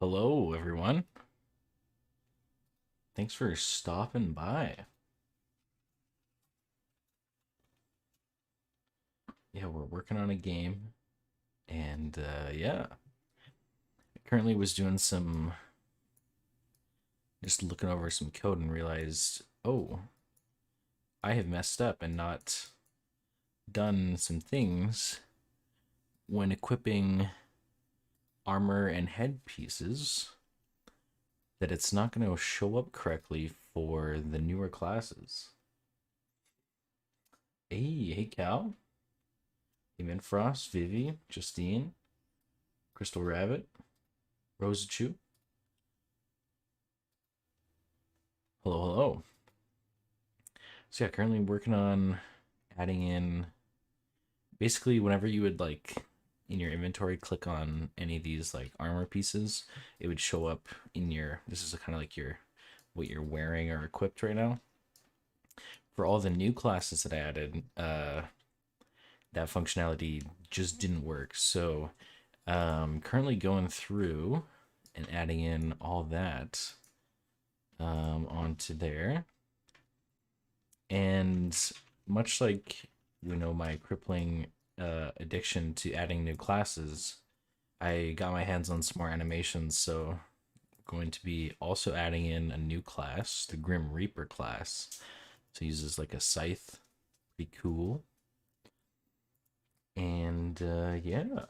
Hello, everyone. Thanks for stopping by. Yeah, we're working on a game, and yeah, I currently was doing just looking over some code and realized, oh, I have messed up and not done some things when equipping armor and head pieces that it's not going to show up correctly for the newer classes. Hey, Cal. Hey, Frost, Vivi, Justine, Crystal Rabbit, Rosachu. Hello. So yeah, currently working on adding in basically whenever you would like in your inventory click on any of these like armor pieces, it would show up in your this is kind of like your what you're wearing or equipped right now. For all the new classes that I added, that functionality just didn't work. So currently going through and adding in all that onto there. And much like, my crippling addiction to adding new classes, I got my hands on some more animations, so I'm going to be also adding in a new class, the Grim Reaper class. So it uses like a scythe, pretty cool. And yeah.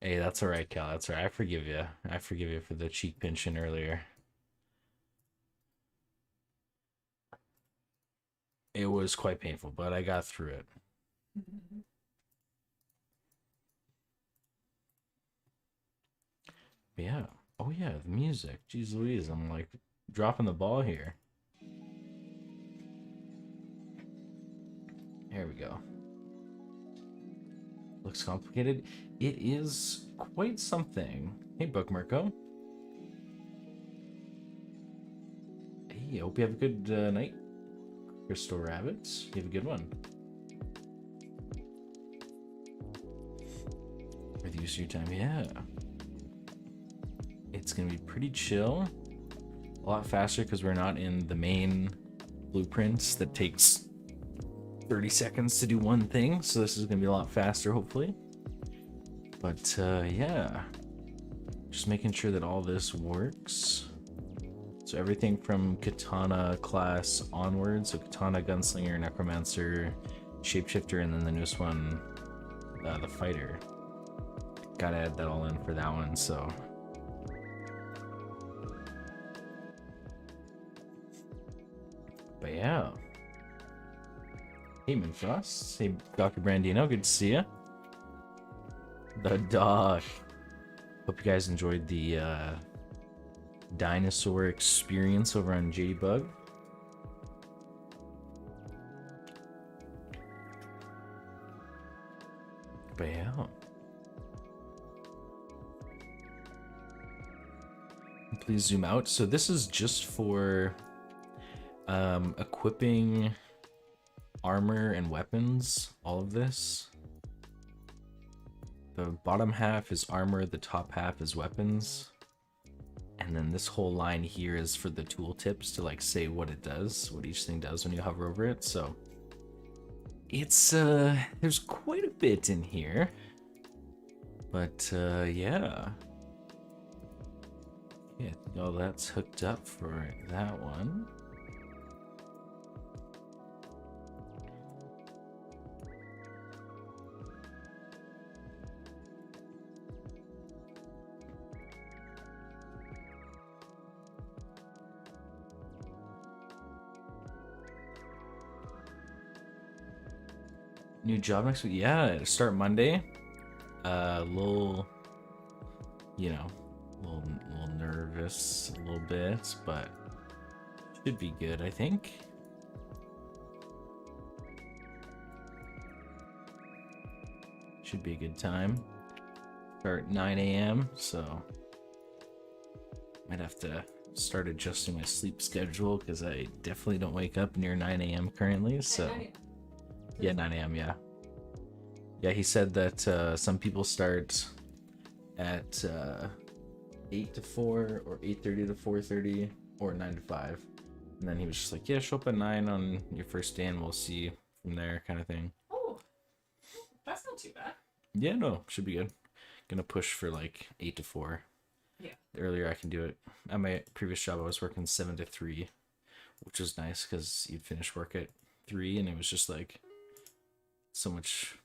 Hey, that's all right, Cal. That's all right. I forgive you. I forgive you for the cheek pinching earlier. It was quite painful, but I got through it. But yeah. Oh yeah, the music. Jeez Louise, I'm like dropping the ball here. There we go. Looks complicated. It is quite something. Hey, Bookmarko. Hey, I hope you have a good night. Crystal Rabbits, you have a good one. For the use of your time, yeah. It's gonna be pretty chill. A lot faster because we're not in the main blueprints that takes 30 seconds to do one thing. So this is gonna be a lot faster, hopefully. But yeah, just making sure that all this works. So everything from Katana class onwards, so Katana, Gunslinger, Necromancer, Shapeshifter, and then the newest one, the Fighter. Gotta add that all in for that one, so. But yeah. Hey, Minfrost. Hey, Dr. Brandino, good to see ya. The dog. Hope you guys enjoyed the dinosaur experience over on JDBug. But yeah. Please zoom out. So this is just for equipping armor and weapons, all of this. The bottom half is armor, the top half is weapons. And then this whole line here is for the tooltips to like say what it does, what each thing does when you hover over it. So it's there's quite a bit in here. But yeah. Yeah, I think all that's hooked up for that one. New job next week? Yeah, start Monday. Little, little nervous a little bit, but should be good, I think. Should be a good time. Start 9 a.m. So might have to start adjusting my sleep schedule because I definitely don't wake up near 9 a.m. currently. So yeah, 9 a.m. Yeah, he said that some people start at 8 to 4 or 8:30 to 4:30 or 9 to 5. And then he was just like, yeah, show up at 9 on your first day and we'll see from there, kind of thing. Oh, that's not too bad. Yeah, no, should be good. Gonna push for like 8 to 4. Yeah. The earlier I can do it. At my previous job, I was working 7 to 3, which was nice because you'd finish work at 3 and it was just like so much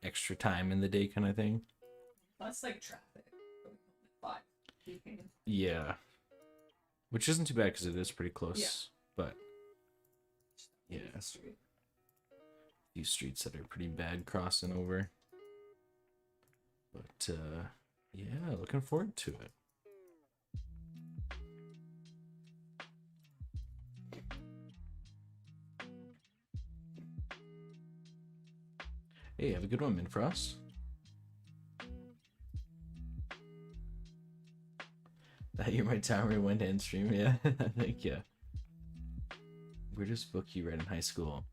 extra time in the day, kind of thing. That's like traffic. 5. Yeah. Which isn't too bad because it is pretty close. Yeah. But yeah. These streets that are pretty bad crossing over. But yeah, looking forward to it. Hey, have a good one, Minfrost. That you're my timer went to end stream, yeah. Thank you. Weirdest book you read in high school?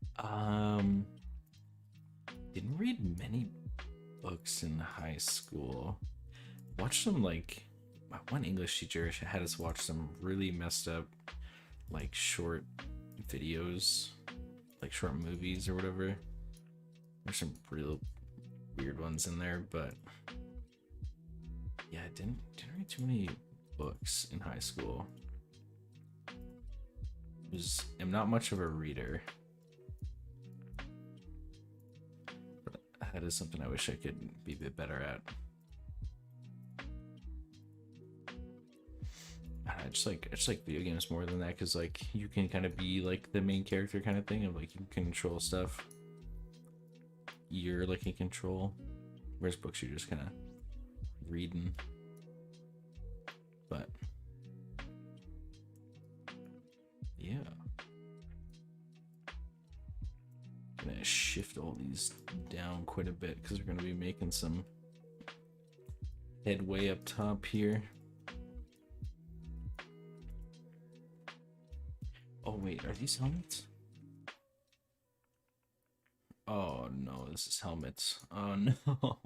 Didn't read many books in high school. Watched some, like, my one English teacher had us watch some really messed up, like, short videos, like short movies or whatever. There's some real weird ones in there, but yeah, I didn't read too many books in high school. I'm not much of a reader, but that is something I wish I could be a bit better at. I just like video games more than that because like you can kind of be like the main character kind of thing of like you can control stuff. You're like in control, whereas books you're just kind of reading. But yeah, gonna shift all these down quite a bit because we're gonna be making some headway up top here. Oh wait, are these helmets? Oh no, this is helmets. Oh no.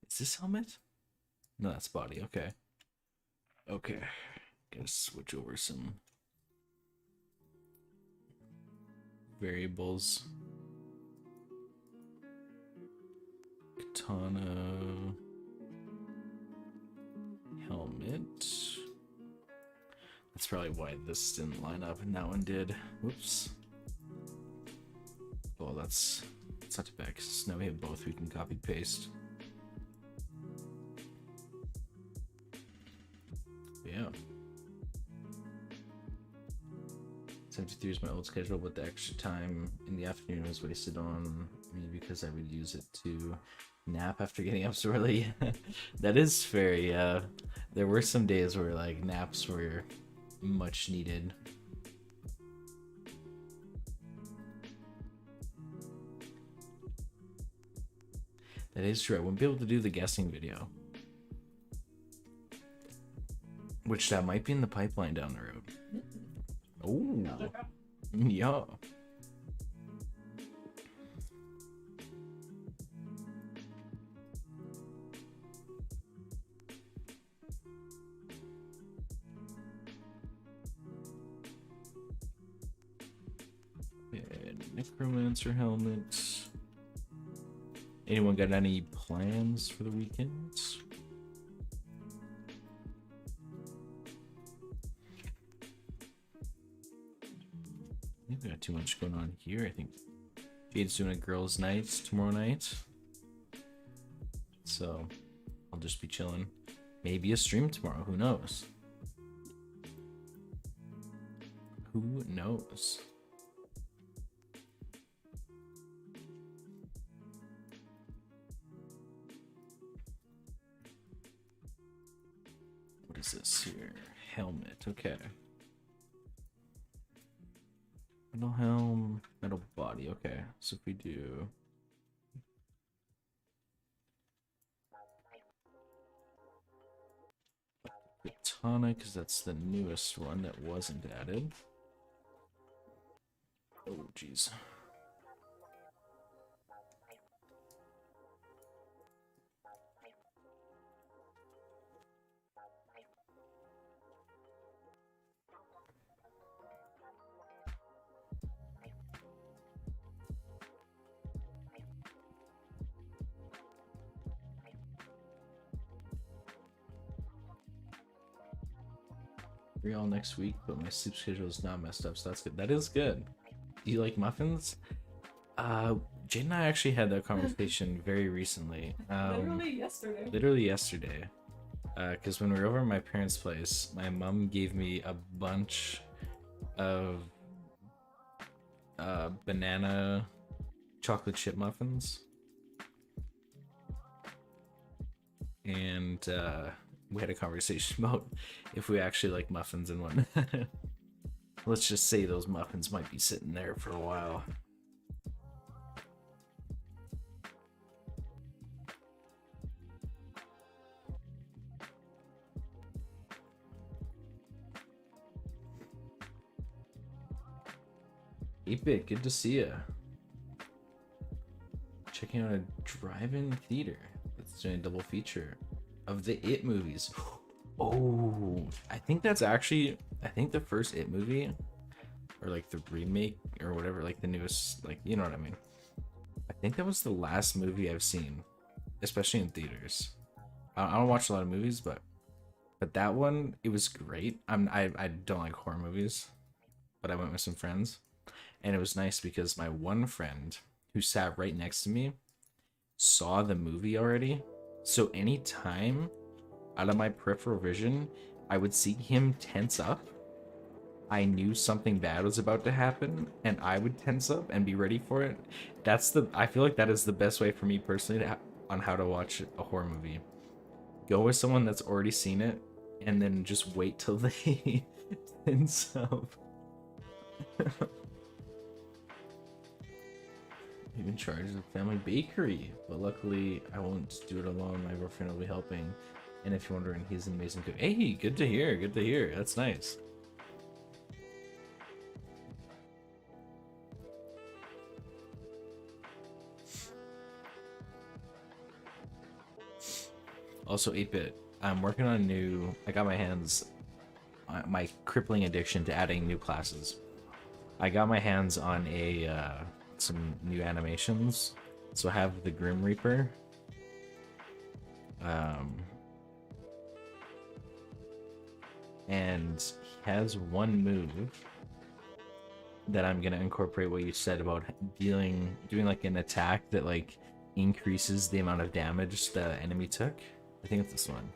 Is this helmet? No, that's body. Okay. Okay. Gotta switch over some variables. Katana. Helmet. That's probably why this didn't line up and that one did. Whoops. Well, that's not too bad because now we have both we can copy paste. Yeah. 73 is my old schedule, but the extra time in the afternoon was wasted on me because I would use it to nap after getting up so early. That is fair, yeah. There were some days where like naps were much needed. That is true. I wouldn't be able to do the guessing video. Which that might be in the pipeline down the road. Oh, yeah. And necromancer helmets. Anyone got any plans for the weekend? I think we got too much going on here. I think Jade's doing a girls' night tomorrow night. So I'll just be chilling. Maybe a stream tomorrow. Who knows? Who knows? What is this here? Helmet. Okay. Metal helm, metal body. Okay, so if we do katana, because that's the newest one that wasn't added. Oh, jeez. free all next week, but my sleep schedule is not messed up, so that's good. That is good. Do you like muffins? Jade and I actually had that conversation very recently. Literally yesterday. Because when we were over at my parents' place, my mom gave me a bunch of banana chocolate chip muffins. And we had a conversation about if we actually like muffins and whatnot. Let's just say those muffins might be sitting there for a while. Bit, good to see ya. Checking out a drive-in theater that's doing a double feature of the It movies. Oh, I think that's actually, I think the first It movie, or like the remake or whatever, like the newest, like, you know what I mean. I think that was the last movie I've seen, especially in theaters. I don't watch a lot of movies, but that one, it was great. I don't like horror movies, but I went with some friends. And it was nice because my one friend who sat right next to me saw the movie already. So anytime out of my peripheral vision, I would see him tense up. I knew something bad was about to happen and I would tense up and be ready for it. I feel like that is the best way for me personally on how to watch a horror movie. Go with someone that's already seen it and then just wait till they tense up. I'm in charge of the family bakery, but luckily I won't do it alone. My girlfriend will be helping. And if you're wondering, he's an amazing cook. Hey, good to hear. Good to hear. That's nice. Also, 8-bit. I'm working on a new. I got my hands. My crippling addiction to adding new classes. I got my hands on some new animations. So I have the Grim Reaper. And he has one move that I'm gonna incorporate what you said about doing like an attack that like increases the amount of damage the enemy took. I think it's this one.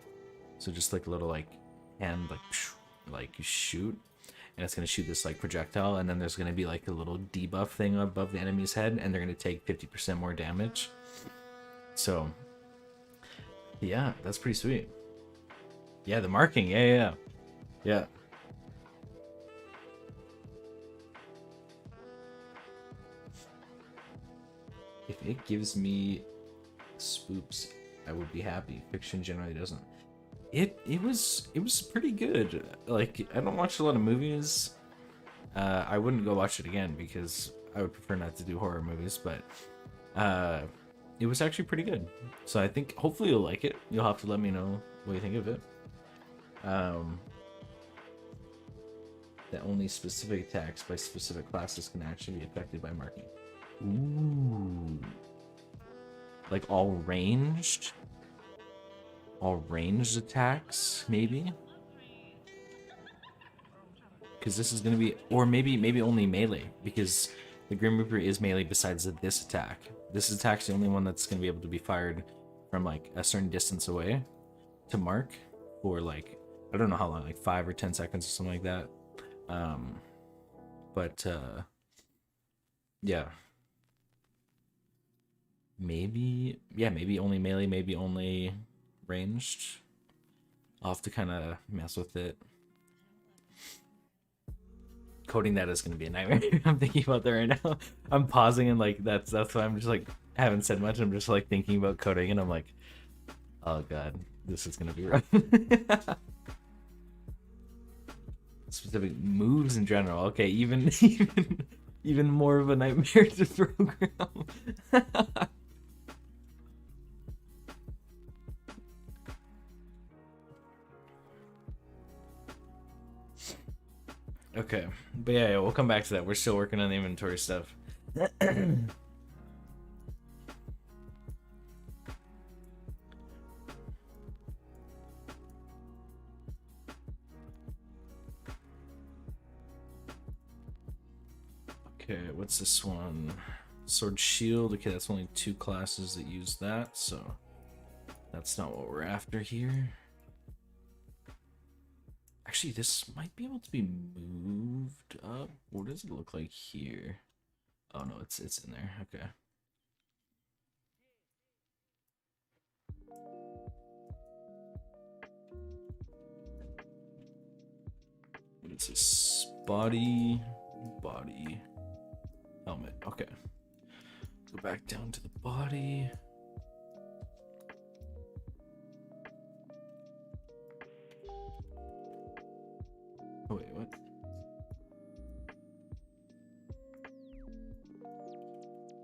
So just like a little like hand like you shoot, and it's gonna shoot this like projectile, and then there's gonna be like a little debuff thing above the enemy's head, and they're gonna take 50% more damage. So yeah, that's pretty sweet. Yeah, the marking, yeah. If it gives me spoops, I would be happy. Fiction generally doesn't. It was pretty good. Like, I don't watch a lot of movies. I wouldn't go watch it again because I would prefer not to do horror movies, but it was actually pretty good. So I think hopefully you'll like it. You'll have to let me know what you think of it. That only specific attacks by specific classes can actually be affected by marking. Ooh. Like all ranged attacks, maybe? Because this is gonna be, or maybe only melee, because the Grim Reaper is melee besides this attack. This attack's the only one that's gonna be able to be fired from like a certain distance away to mark for like, I don't know how long, like 5 or 10 seconds or something like that. Yeah. Maybe only melee, maybe only ranged. I'll have to kind of mess with it. Coding that is going to be a nightmare. I'm thinking about that right now. I'm pausing and like that's why I'm just like, I haven't said much. I'm just like thinking about coding and I'm like, oh god, this is going to be rough. Specific moves in general. Okay, even more of a nightmare to program. Okay, but yeah, we'll come back to that. We're still working on the inventory stuff. Okay, what's this one? Sword shield. Okay, that's only 2 classes that use that, so that's not what we're after here. Actually, this might be able to be moved up. What does it look like here? Oh no, it's in there. Okay. What is this? Body, helmet. Okay. Go back down to the body. Oh wait, what?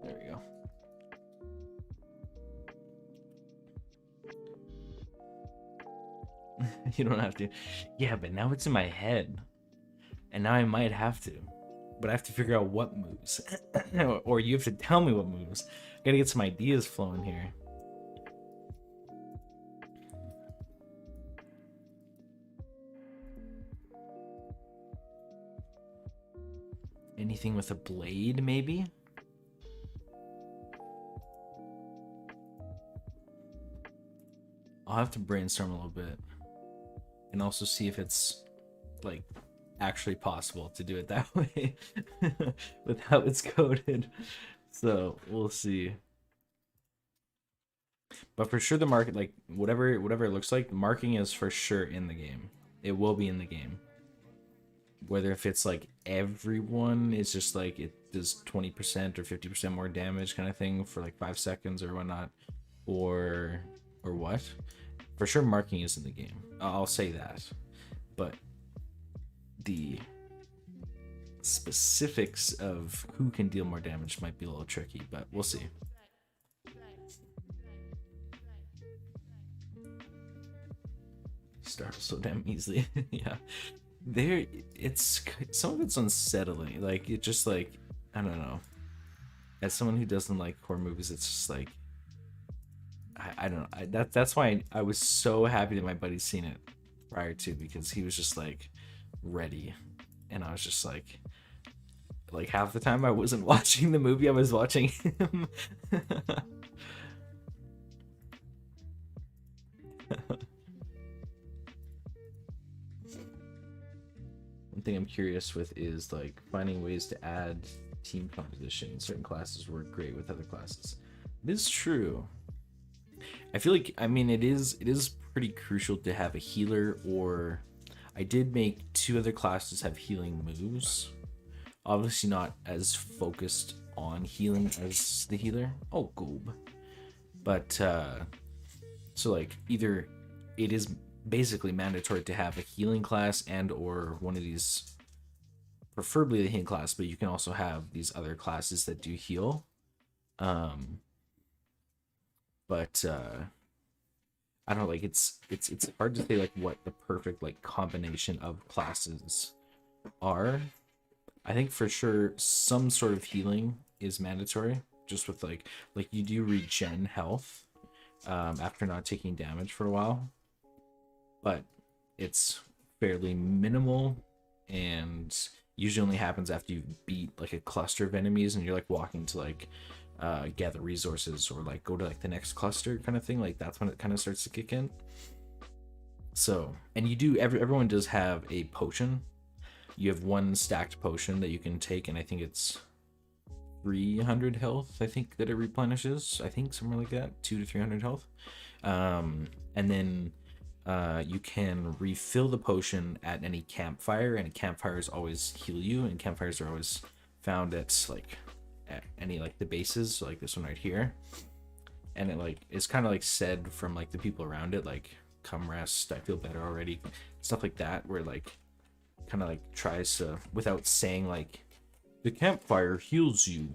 There we go. You don't have to. Yeah, but now it's in my head. And now I might have to. But I have to figure out what moves. Or you have to tell me what moves. Gotta get some ideas flowing here. Anything with a blade, maybe? I'll have to brainstorm a little bit. And also see if it's, like, actually possible to do it that way. With how it's coded. So, we'll see. But for sure the market, like, whatever it looks like, the marking is for sure in the game. It will be in the game. Whether if it's like everyone is just like it does 20% or 50% more damage kind of thing for like 5 seconds or whatnot, or what, for sure marking is in the game. I'll say that, but the specifics of who can deal more damage might be a little tricky, but we'll see. Startle so damn easily. Yeah. There, it's some of it's unsettling. Like it just like I don't know. As someone who doesn't like horror movies, it's just like I don't know. That's why I was so happy that my buddy's seen it prior to, because he was just like ready, and I was just like half the time I wasn't watching the movie, I was watching him. One thing I'm curious with is like finding ways to add team composition. Certain classes work great with other classes. It is true. I feel like, I mean, it is pretty crucial to have a healer, or I did make 2 other classes have healing moves. Obviously not as focused on healing as the healer. Oh, goob. But so like either it is basically mandatory to have a healing class and or one of these, preferably the healing class, but you can also have these other classes that do heal. But I don't know, like it's hard to say like what the perfect like combination of classes are. I think for sure some sort of healing is mandatory, just with like you do regen health after not taking damage for a while, but it's fairly minimal and usually only happens after you've beat like a cluster of enemies and you're like walking to like gather resources or like go to like the next cluster kind of thing. Like that's when it kind of starts to kick in. So, and you do, everyone does have a potion. You have 1 stacked potion that you can take, and I think it's 300 health, I think, that it replenishes. I think somewhere like that, 200 to 300 health. And then you can refill the potion at any campfire, and campfires always heal you, and campfires are always found at like at any like the bases, so like this one right here. And it like is kind of like said from like the people around it, like, come rest, I feel better already, stuff like that, where like kind of like tries to, without saying like the campfire heals you,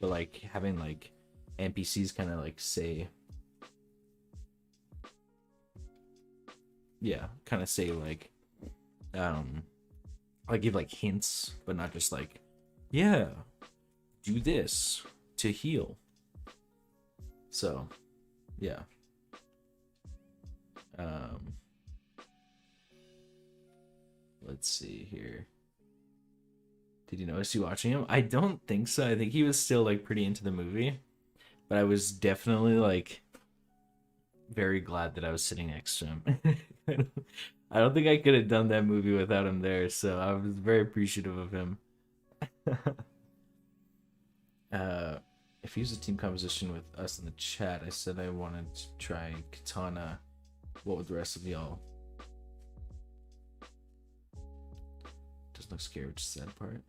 but like having like NPCs kind of like say, yeah, kind of say like give like hints, but not just like, yeah, do this to heal. So yeah. Let's see here. Did you notice you watching him? I don't think so. I think he was still like pretty into the movie, but I was definitely like very glad that I was sitting next to him. I don't think I could have done that movie without him there, so I was very appreciative of him. uh, if you use a team composition with us in the chat, I said I wanted to try Katana. What would the rest of y'all? Doesn't look scared, which is the sad part.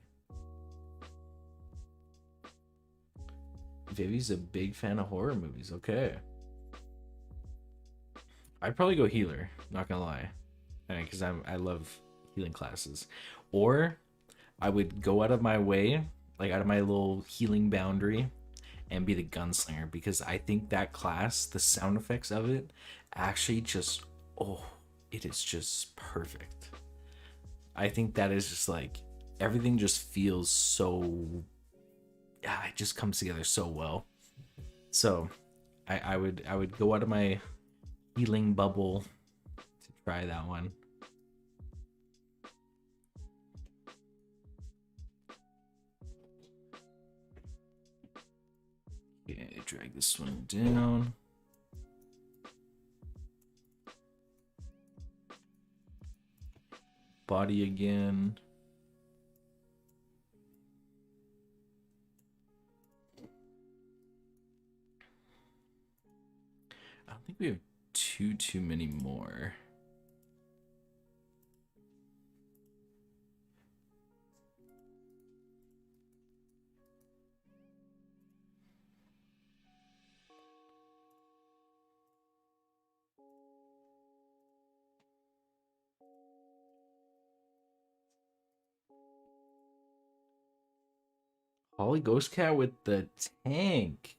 Vivi's a big fan of horror movies. Okay. I'd probably go healer, not gonna lie. Because I love healing classes. Or I would go out of my way, like out of my little healing boundary, and be the gunslinger, because I think that class, the sound effects of it, actually just, oh, it is just perfect. I think that is just like, everything just feels so, yeah, it just comes together so well. So I would go out of my healing bubble to try that one. Okay, drag this one down. Body again. I don't think we have too many more. Holy Ghost Cat with the tank.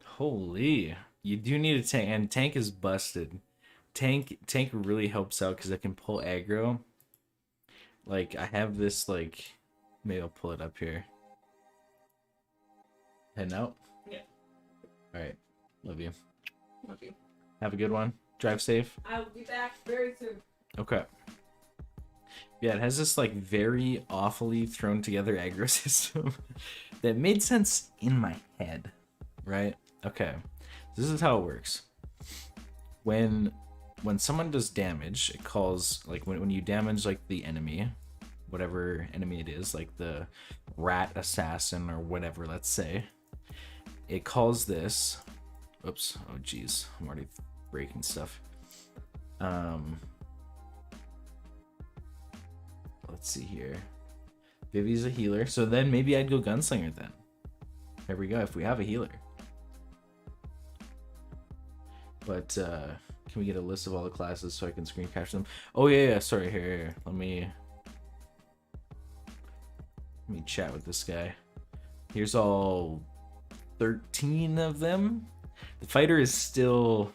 Holy, you do need a tank, and tank is busted. Tank really helps out because I can pull aggro. Like I have this, like, maybe I'll pull it up here. Heading out. Yeah. All right. Love you. Love you. Have a good one. Drive safe. I will be back very soon. Okay. Yeah, it has this like very awfully thrown together aggro system that made sense in my head, right? Okay, this is how it works. When someone does damage, it calls, like, when you damage like the enemy, whatever enemy it is, like the rat assassin or whatever, let's say, it calls this. Oops. Oh geez, I'm already breaking stuff. Let's see here. Vivi's a healer, so then maybe I'd go gunslinger then. There we go, if we have a healer. But can we get a list of all the classes so I can screen capture them? Oh yeah, sorry, here. Let me chat with this guy. Here's all 13 of them. The fighter is still,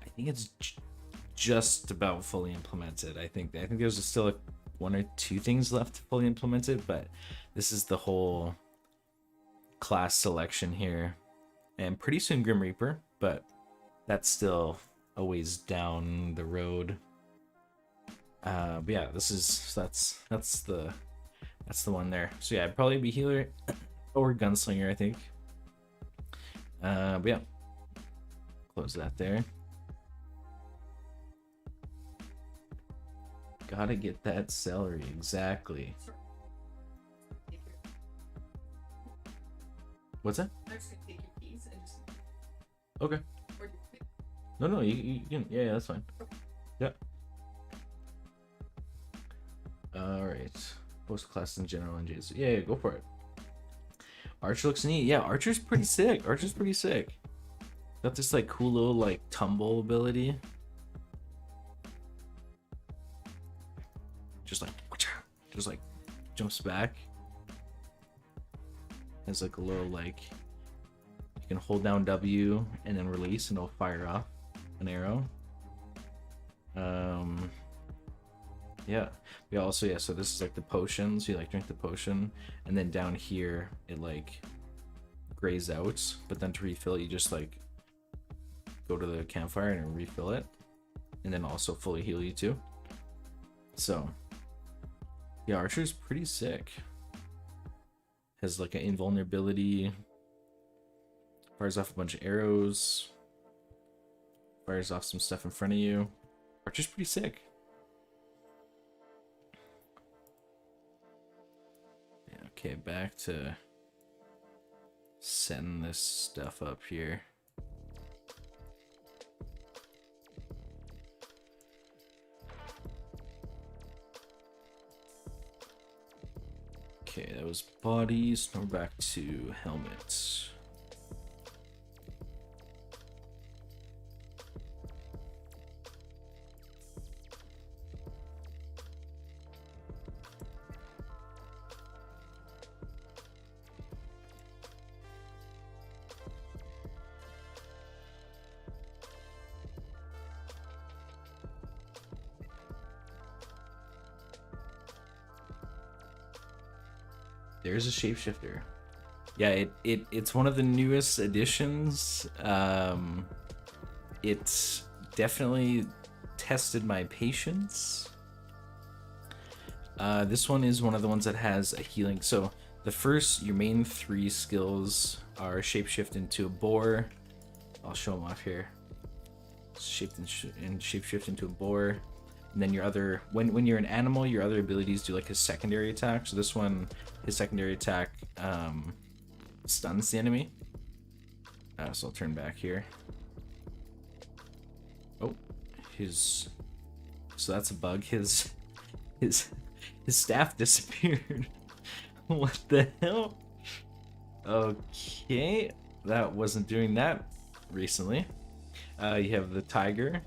I think it's just about fully implemented. I think there's still like 1 or 2 things left to fully implement it, but this is the whole class selection here. And pretty soon Grim Reaper, but that's still a ways down the road. But yeah, that's the one there. So yeah, I'd probably be healer or gunslinger, I think. But yeah, close that there. Gotta get that celery, exactly. What's that? I'm just gonna take your keys and just. Okay. No, you can. Yeah, that's fine. Yeah. All right. Post class in general and Jason. Yeah, go for it. Archer looks neat. Yeah, Archer's pretty sick. Got this like cool little like tumble ability. Just like jumps back. Has like a little, like, you can hold down W and then release and it'll fire off an arrow. Yeah. So this is like the potions. You like drink the potion, and then down here it like grays out, but then to refill it, you just like go to the campfire and refill it, and then also fully heal you too. So Yeah, Archer's pretty sick. Has like an invulnerability. Fires off a bunch of arrows. Fires off some stuff in front of you. Archer's pretty sick. Yeah, okay, back to setting this stuff up here. Okay, that was bodies. Now we're back to helmets. There's a shapeshifter. Yeah, it's one of the newest additions. It's definitely tested my patience. This one is one of the ones that has a healing. So your main 3 skills are shapeshift into a boar. I'll show them off here. Shapeshift into a boar. And then your other, when you're an animal, your other abilities do like a secondary attack. So this one, his secondary attack stuns the enemy. So I'll turn back here. Oh, so that's a bug. His staff disappeared. What the hell? Okay, that wasn't doing that recently. You have the tiger.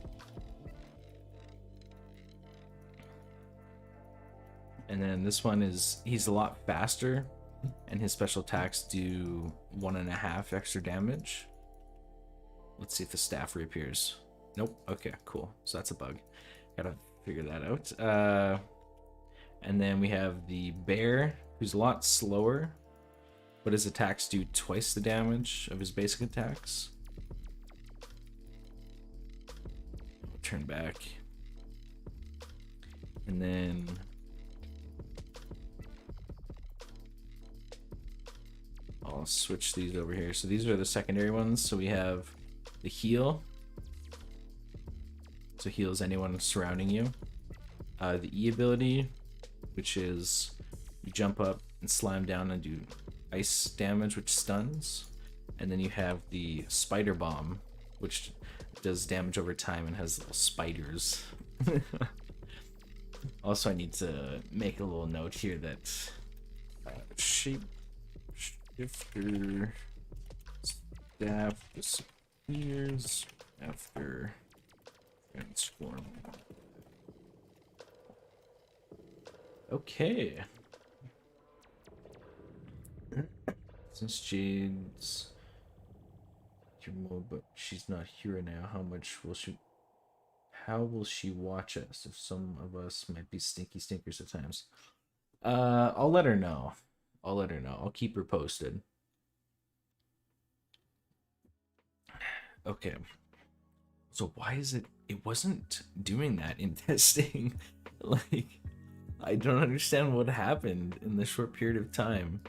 And then this one he's a lot faster, and his special attacks do 1.5 extra damage. Let's see if the staff reappears. Nope. Okay, cool. So that's a bug. Gotta figure that out. And then we have the bear, who's a lot slower, but his attacks do twice the damage of his basic attacks. I'll turn back. And then I'll switch these over here. So these are the secondary ones. So we have the heal. So heals anyone surrounding you. The E ability, which is you jump up and slam down and do ice damage, which stuns. And then you have the spider bomb, which does damage over time and has little spiders. Also, I need to make a little note here that shapeshifter staff disappears after transform. Okay. Since Jade's your mode, but she's not here now, how will she watch us if some of us might be stinky stinkers at times? I'll let her know. I'll keep her posted. Okay. So why is it wasn't doing that in testing? Like, I don't understand what happened in the short period of time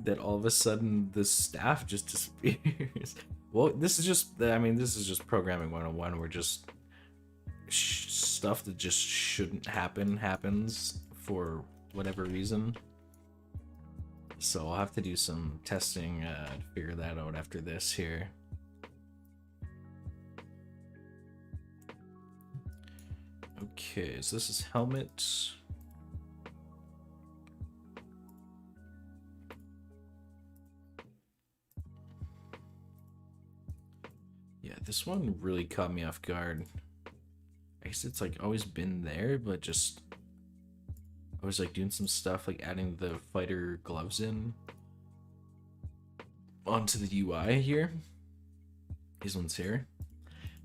that all of a sudden the staff just disappears. Well, this is just programming 101. We're just stuff that just shouldn't happen happens for whatever reason. So I'll have to do some testing to figure that out after this here. Okay, so this is helmet. Yeah, this one really caught me off guard. I guess it's like always been there, but just I was like doing some stuff like adding the fighter gloves in onto the UI here. These ones here.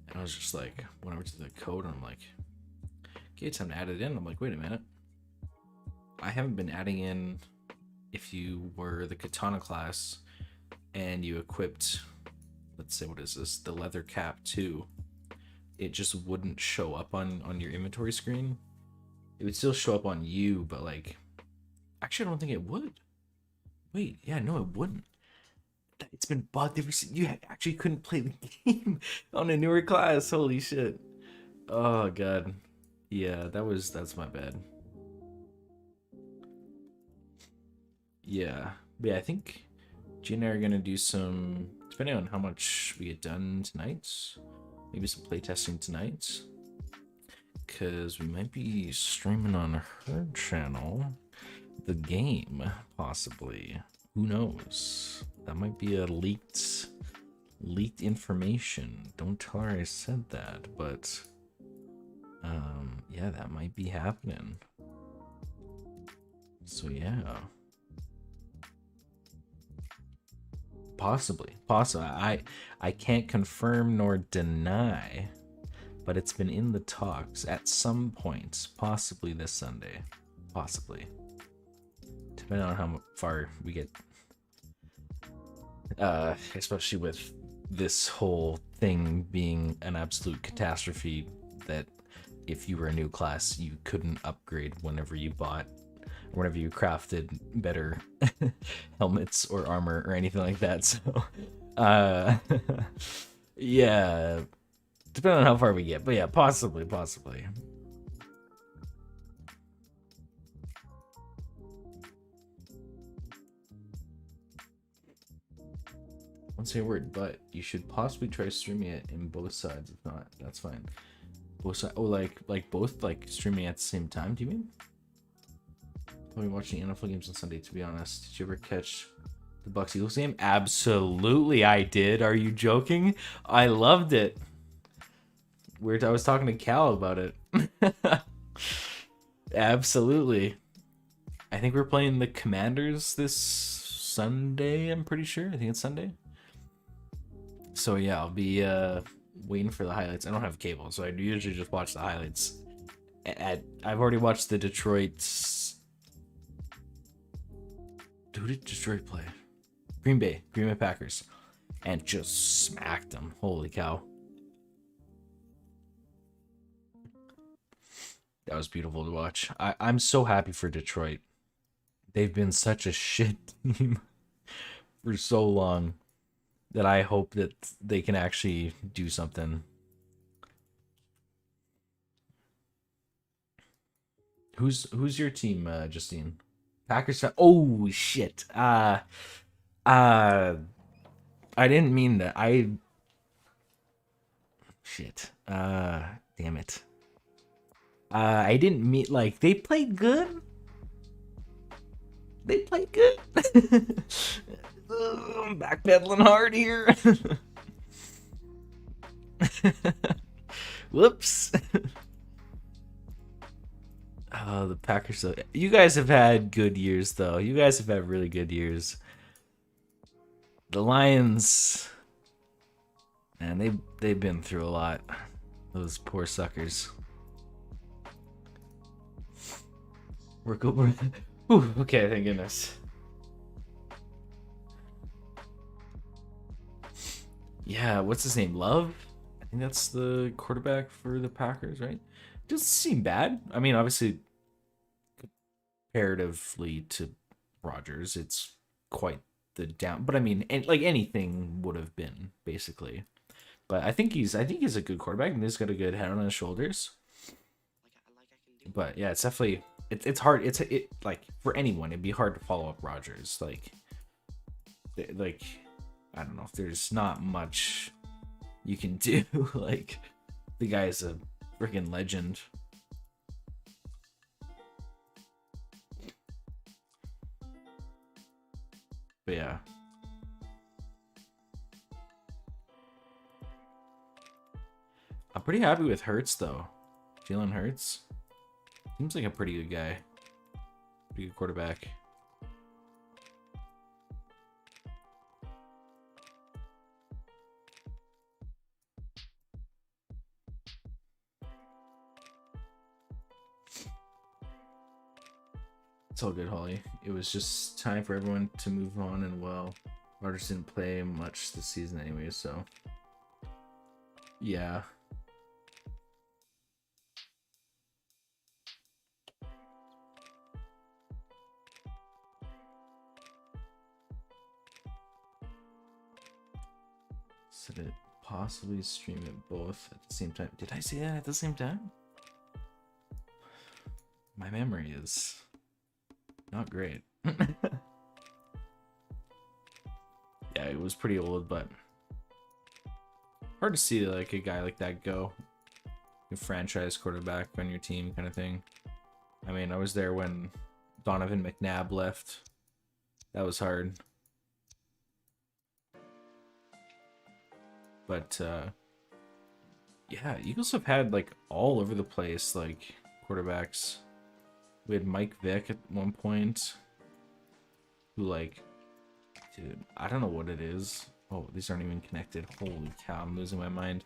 And I was just like, went over to the code and I'm like, okay, it's time to add it in. I'm like, wait a minute. I haven't been adding in if you were the katana class and you equipped, let's say, what is this? The leather cap too. It just wouldn't show up on your inventory screen. it would still show up on you, but like, actually, I don't think it would. Wait, yeah, no, it wouldn't. It's been bugged ever since. You actually couldn't play the game on a newer class. Holy shit. Oh god. Yeah, that's my bad. Yeah. But yeah, I think Gina and I are gonna do some, depending on how much we get done tonight, maybe some playtesting tonight. Because we might be streaming on her channel the game, possibly. Who knows? That might be a leaked information. Don't tell her I said that, but yeah, that might be happening. So yeah. Possibly. I can't confirm nor deny, but it's been in the talks at some point, possibly this Sunday. Possibly. Depending on how far we get, especially with this whole thing being an absolute catastrophe, that if you were a new class, you couldn't upgrade whenever you bought, or whenever you crafted better helmets or armor or anything like that. So, yeah, depending on how far we get, but yeah, possibly. Don't say a word, but you should possibly try streaming it in both sides. If not, that's fine. Both sides. Oh, like both, like streaming at the same time. Do you mean? I'll be watching NFL games on Sunday. To be honest, did you ever catch the Bucks Eagles game? Absolutely, I did. Are you joking? I loved it. Weird. I was talking to Cal about it. Absolutely. I think we're playing the Commanders this Sunday. I'm pretty sure. I think it's Sunday. So yeah, I'll be waiting for the highlights. I don't have cable, so I usually just watch the highlights. I've already watched the Detroit's. Who did Detroit play? Green Bay Packers, and just smacked them. Holy cow! That was beautiful to watch. I'm so happy for Detroit. They've been such a shit team for so long that I hope that they can actually do something. Who's your team, Justine? Packers fan. Oh shit. I didn't mean that. Shit. Damn it. I didn't mean, like, they played good. They played good. I'm backpedaling hard here. Whoops. Oh, the Packers. You guys have had good years, though. You guys have had really good years. The Lions, man, they've been through a lot. Those poor suckers. We're good. Okay, thank goodness. Yeah, what's his name? Love? I think that's the quarterback for the Packers, right? Doesn't seem bad. I mean, obviously, comparatively to Rodgers, it's quite the down. But I mean, like anything would have been basically. But I think he's a good quarterback, and he's got a good head on his shoulders. But yeah, it's definitely it's hard. It's like for anyone, it'd be hard to follow up Rodgers. Like I don't know if there's not much you can do. Like the guy's a freaking legend. But yeah. I'm pretty happy with Hurts though. Jalen Hurts seems like a pretty good guy. Pretty good quarterback. It's all good, Holly. It was just time for everyone to move on, and well, Rodgers didn't play much this season anyway, so yeah. Said it possibly stream it both at the same time. Did I say that at the same time? My memory is not great. Yeah, it was pretty old, but hard to see like a guy like that go. A franchise quarterback on your team kind of thing. I mean, I was there when Donovan McNabb left. That was hard. But yeah, Eagles have had like all over the place like quarterbacks. We had Mike Vick at one point, who like, dude, I don't know what it is. Oh, these aren't even connected. Holy cow, I'm losing my mind.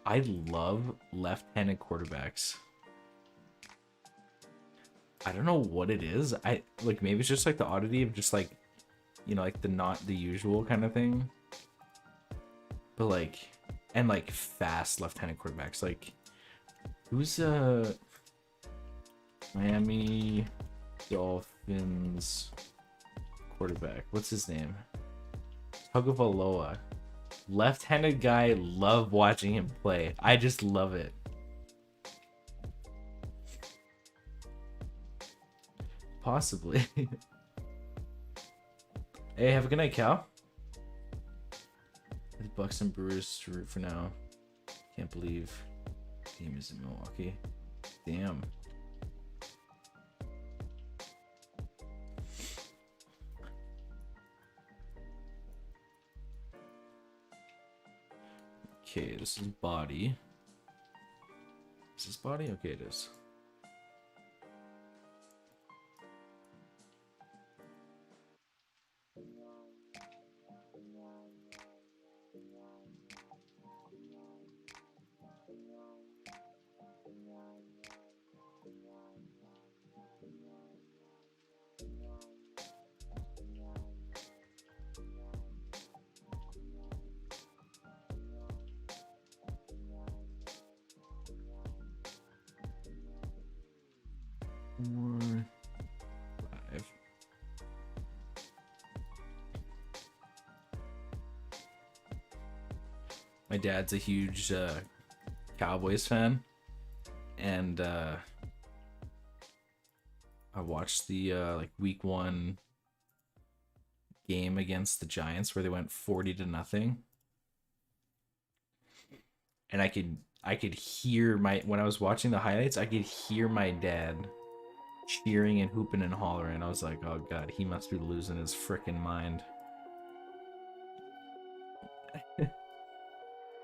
I love left-handed quarterbacks. I don't know what it is. I like, maybe it's just like the oddity of just like, you know, like the not the usual kind of thing. But like, and like fast left-handed quarterbacks. Like, who's Miami Dolphins quarterback? What's his name? Tagovailoa. Left-handed guy, love watching him play. I just love it. Possibly. Hey, have a good night, Cal. The Bucks and Brewers to root for now. Can't believe team is in Milwaukee. Damn. Okay, this is body. Is this body? Okay, it is. Five. My dad's a huge Cowboys fan, and I watched the like week 1 game against the Giants where they went 40-0, and I could hear when I was watching the highlights, I could hear my dad cheering and hooping and hollering. I was like, oh god, he must be losing his freaking mind.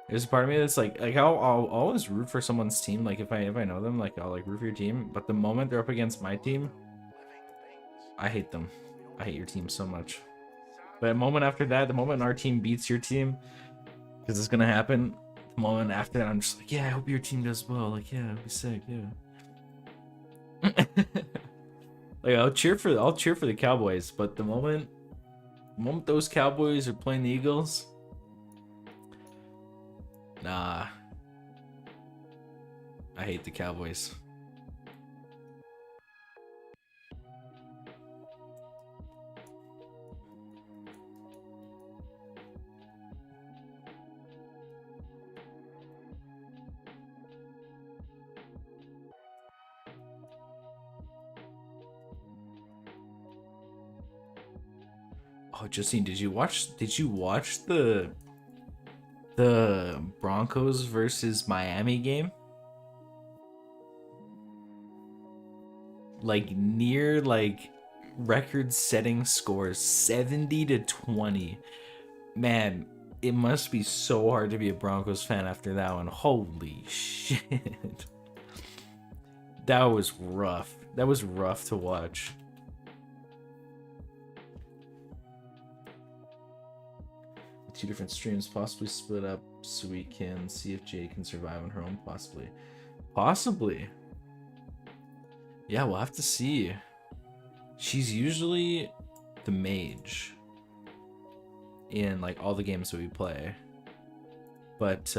There's a part of me that's like I'll always root for someone's team. Like if I know them, like I'll like root for your team. But the moment they're up against my team, I hate them. I hate your team so much. But a moment after that, the moment our team beats your team, because it's gonna happen. The moment after that, I'm just like, yeah, I hope your team does well. Like, yeah, it'll be sick, yeah. Like I'll cheer for the Cowboys, but the moment those Cowboys are playing the Eagles, nah. I hate the Cowboys. Oh, Justine, did you watch the Broncos versus Miami game? Like near like record-setting scores, 70-20. Man, it must be so hard to be a Broncos fan after that one. Holy shit. That was rough. That was rough to watch. Two different streams, possibly split up so we can see if Jay can survive on her own. Possibly. Yeah, we'll have to see. She's usually the mage in like all the games that we play, but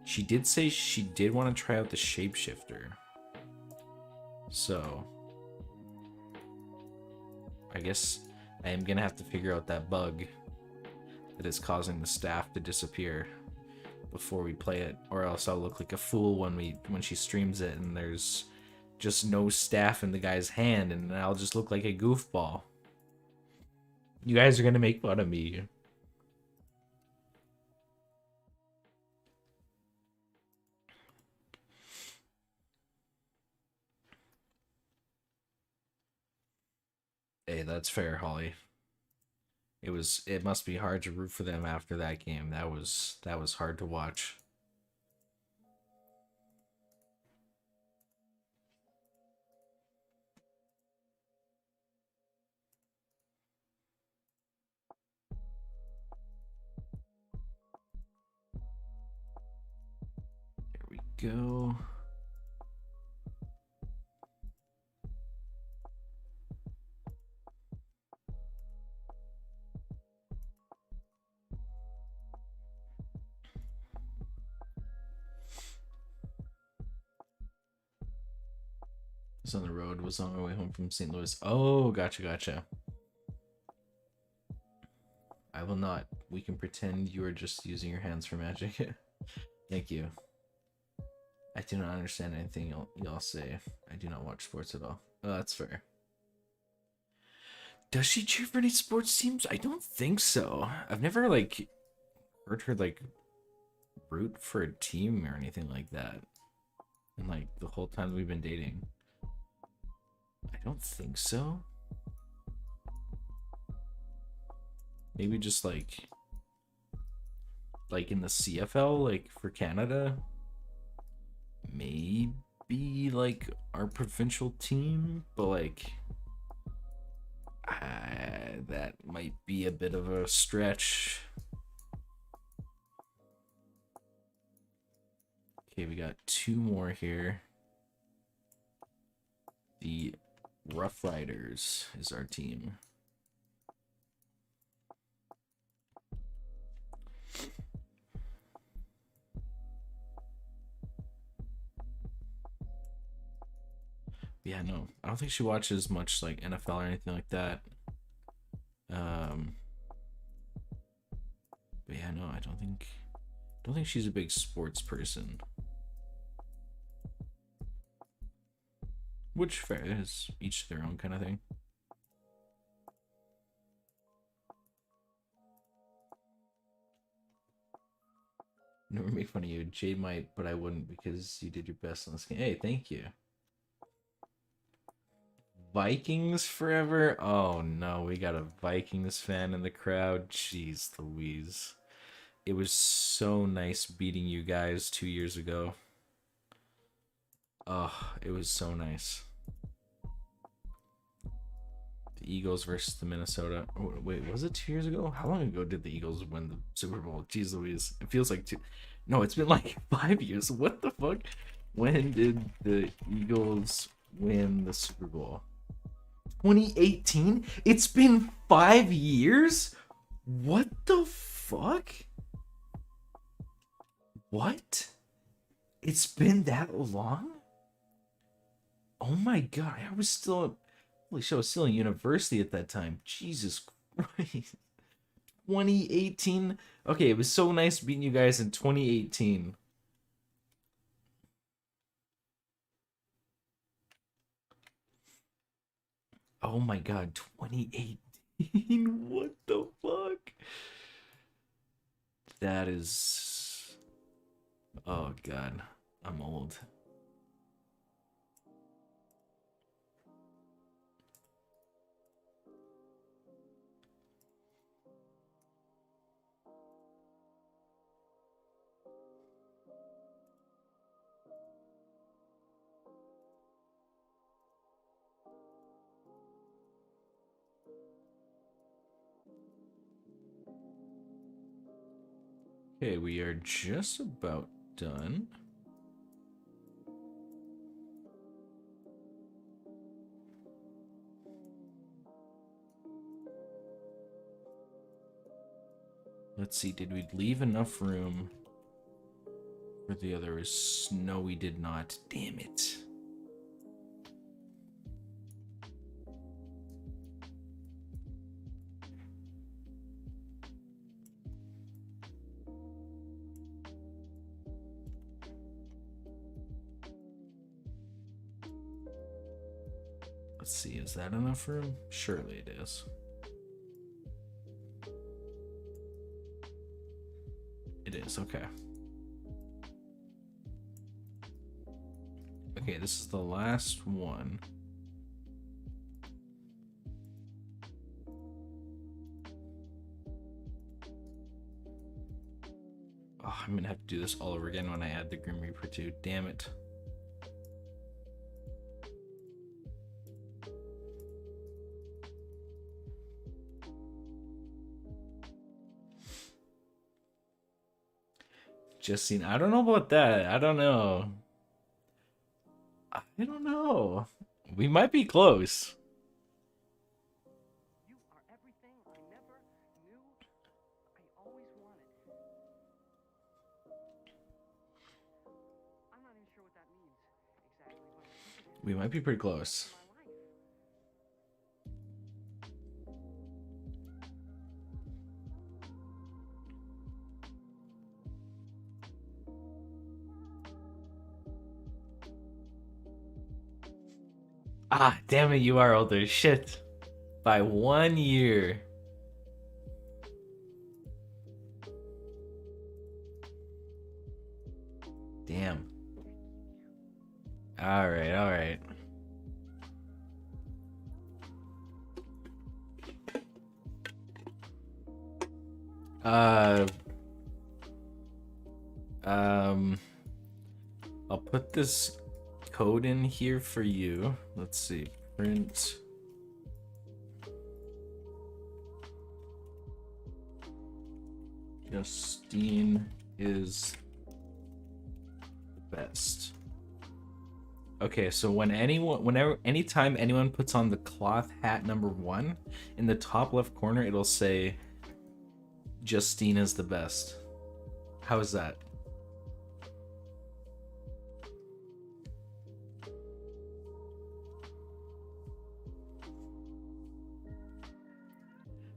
she did say she did want to try out the shapeshifter, so I guess I am gonna have to figure out that bug. that is causing the staff to disappear before we play it, or else I'll look like a fool when she streams it and there's just no staff in the guy's hand, and I'll just look like a goofball. You guys are gonna make fun of me. Hey, that's fair, Holly. It must be hard to root for them after that game. That was hard to watch. There we go. Was on the road, was on my way home from St. Louis. Oh, gotcha. I will not. We can pretend you are just using your hands for magic. Thank you. I do not understand anything y'all say. I do not watch sports at all. Oh, that's fair. Does she cheer for any sports teams? I don't think so. I've never, like, heard her, like, root for a team or anything like that. And, like, the whole time we've been dating. I don't think so. Maybe just, like in the CFL, like, for Canada. Maybe, like, our provincial team, but, like, that might be a bit of a stretch. Okay, we got 2 more here. The Rough Riders is our team. Yeah, no, I don't think she watches much like NFL or anything like that. But yeah, no, I don't think she's a big sports person. Which fair is each their own kind of thing. Never make fun of you. Jade might, but I wouldn't because you did your best on this game. Hey, thank you. Vikings forever? Oh no, we got a Vikings fan in the crowd. Jeez Louise. It was so nice beating you guys 2 years ago. Oh, it was so nice. The Eagles versus the Minnesota. Oh, wait, was it 2 years ago? How long ago did the Eagles win the Super Bowl? Jeez Louise. It feels like 2. No, it's been like 5 years. What the fuck? When did the Eagles win the Super Bowl? 2018? It's been 5 years? What the fuck? What? It's been that long? Oh my god, I was still... Holy shit, I was still in university at that time. Jesus Christ. 2018? Okay, it was so nice meeting you guys in 2018. Oh my god, 2018? What the fuck? That is... Oh god, I'm old. Okay, we are just about done. Let's see, did we leave enough room for the others? No, we did not. Damn it. Let's see, is that enough room? Surely it is. It is, okay. Okay, this is the last one. Oh, I'm gonna have to do this all over again when I add the Grim Reaper too. Damn it. Justine, I don't know about that. I don't know. I don't know. We might be close. You are everything I never knew I always wanted. I'm not even sure what that means exactly, but We might be pretty close. my life. Ah, damn it, you are older. Shit. By 1 year. Damn. Alright, alright. I'll put this code in here for you. Let's see. Print. Justine is the best. Okay, so anytime anyone puts on the cloth hat number 1, in the top left corner it'll say Justine is the best. How is that?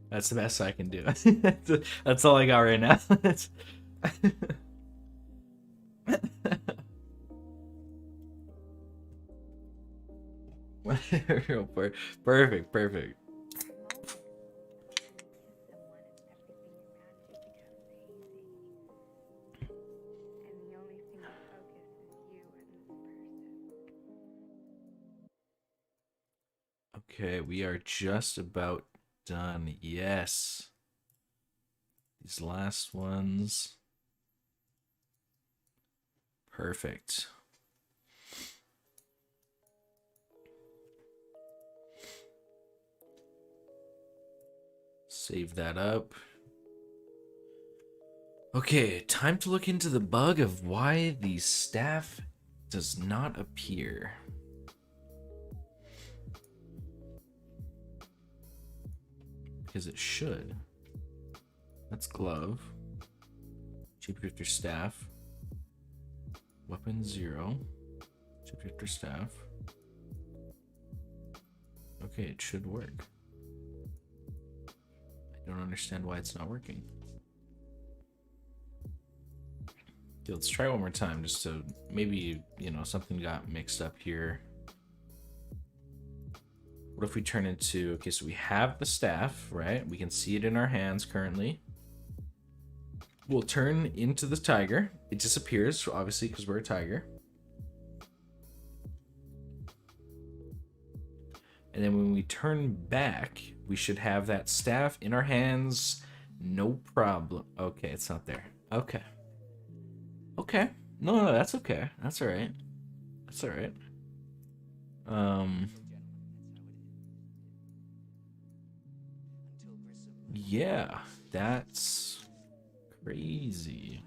That's the best I can do. That's all I got right now. Perfect, perfect. Okay, we are just about done. Yes. These last ones. Perfect. Save that up. Okay, time to look into the bug of why the staff does not appear. Because it should. That's glove. Shapeshifter staff. Weapon 0. Shapeshifter staff. Okay, it should work. I don't understand why it's not working. Okay, let's try one more time just to maybe, something got mixed up here. What if we turn into, okay, so we have the staff, right? We can see it in our hands currently. We'll turn into the tiger. It disappears, obviously, because we're a tiger. And then when we turn back, we should have that staff in our hands. No problem. Okay, it's not there. Okay. Okay. No, that's okay. That's all right. That's all right. Yeah, that's crazy.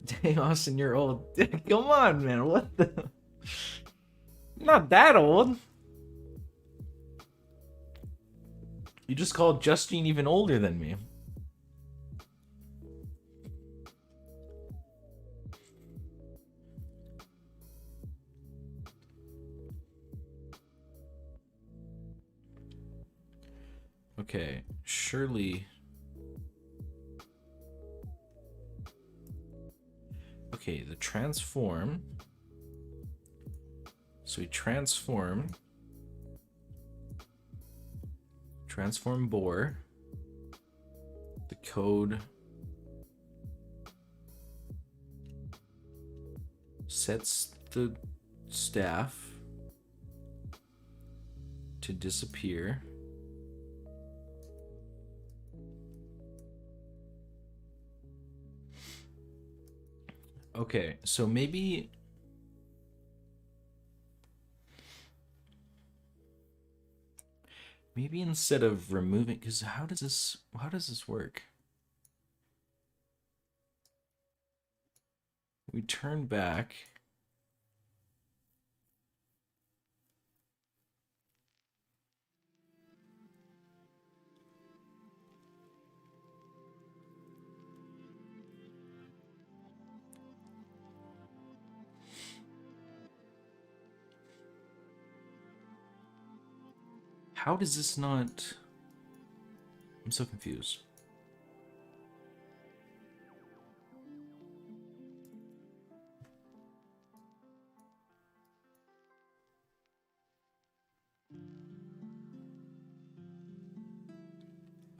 Dang, Austin, you're old. Come on, man. What the? I'm not that old. You just called Justine even older than me. Okay, surely transform. So we transform bore. The code sets the staff to disappear. Okay, so maybe instead of removing, because how does this work? We turn back. How does this not? I'm so confused.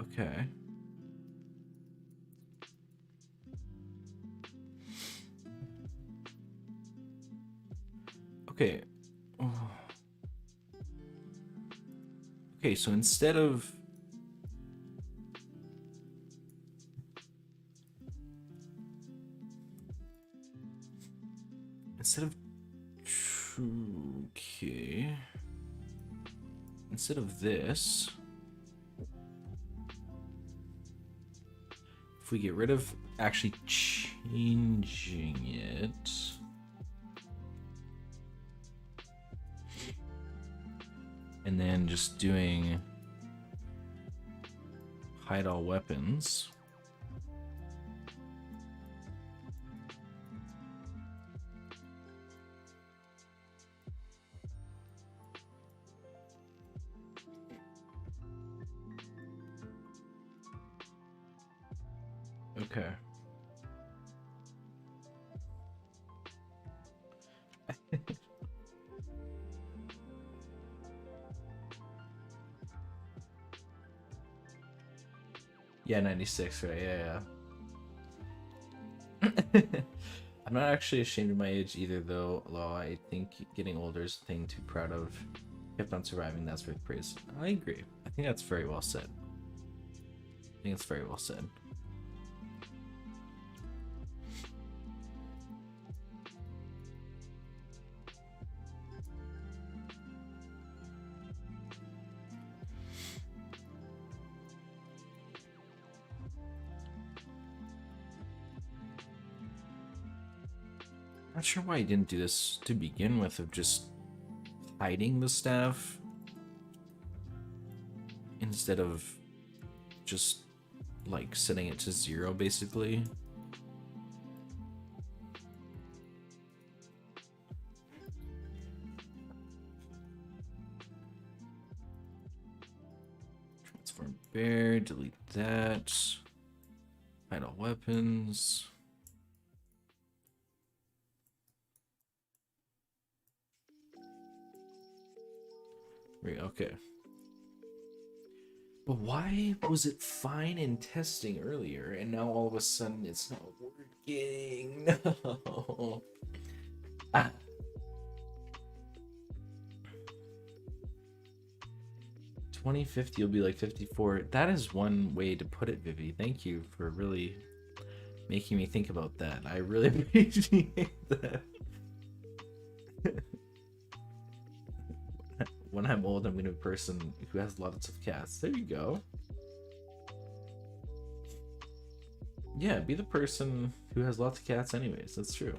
Okay. Okay. Oh. Okay, so instead of okay, instead of this, if we get rid of actually changing it, and then just doing hide all weapons. Okay. Yeah, 96, right? Yeah, yeah. I'm not actually ashamed of my age either, though. Although I think getting older is a thing to be proud of. Kept on surviving, that's worth praise. I agree. I think that's very well said. I think it's very well said. Not sure why I didn't do this to begin with, of just hiding the staff instead of just like setting it to 0 basically. Transform bear, delete that. Hide all weapons. Okay. But why was it fine in testing earlier and now all of a sudden it's not working? No. Ah. $20.50 will be like 54. That is one way to put it, Vivi. Thank you for really making me think about that. I really appreciate that. When I'm old, I'm gonna be a person who has lots of cats. There you go. Yeah, be the person who has lots of cats anyways. That's true.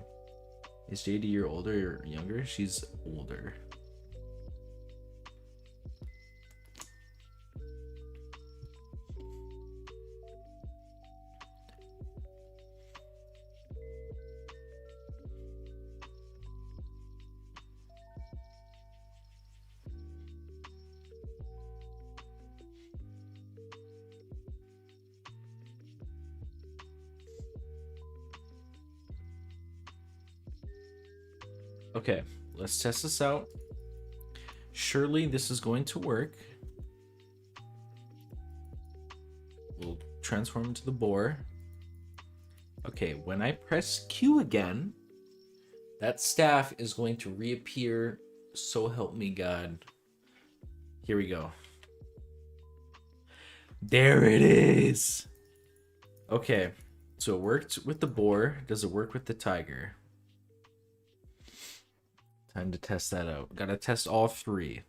Is JD a year older or younger? She's older. Okay, let's test this out. Surely this is going to work. We'll transform into the boar. Okay, when I press Q again, that staff is going to reappear. So help me God. Here we go. There it is. Okay, so it worked with the boar. Does it work with the tiger? Time to test that out. Gotta test all three.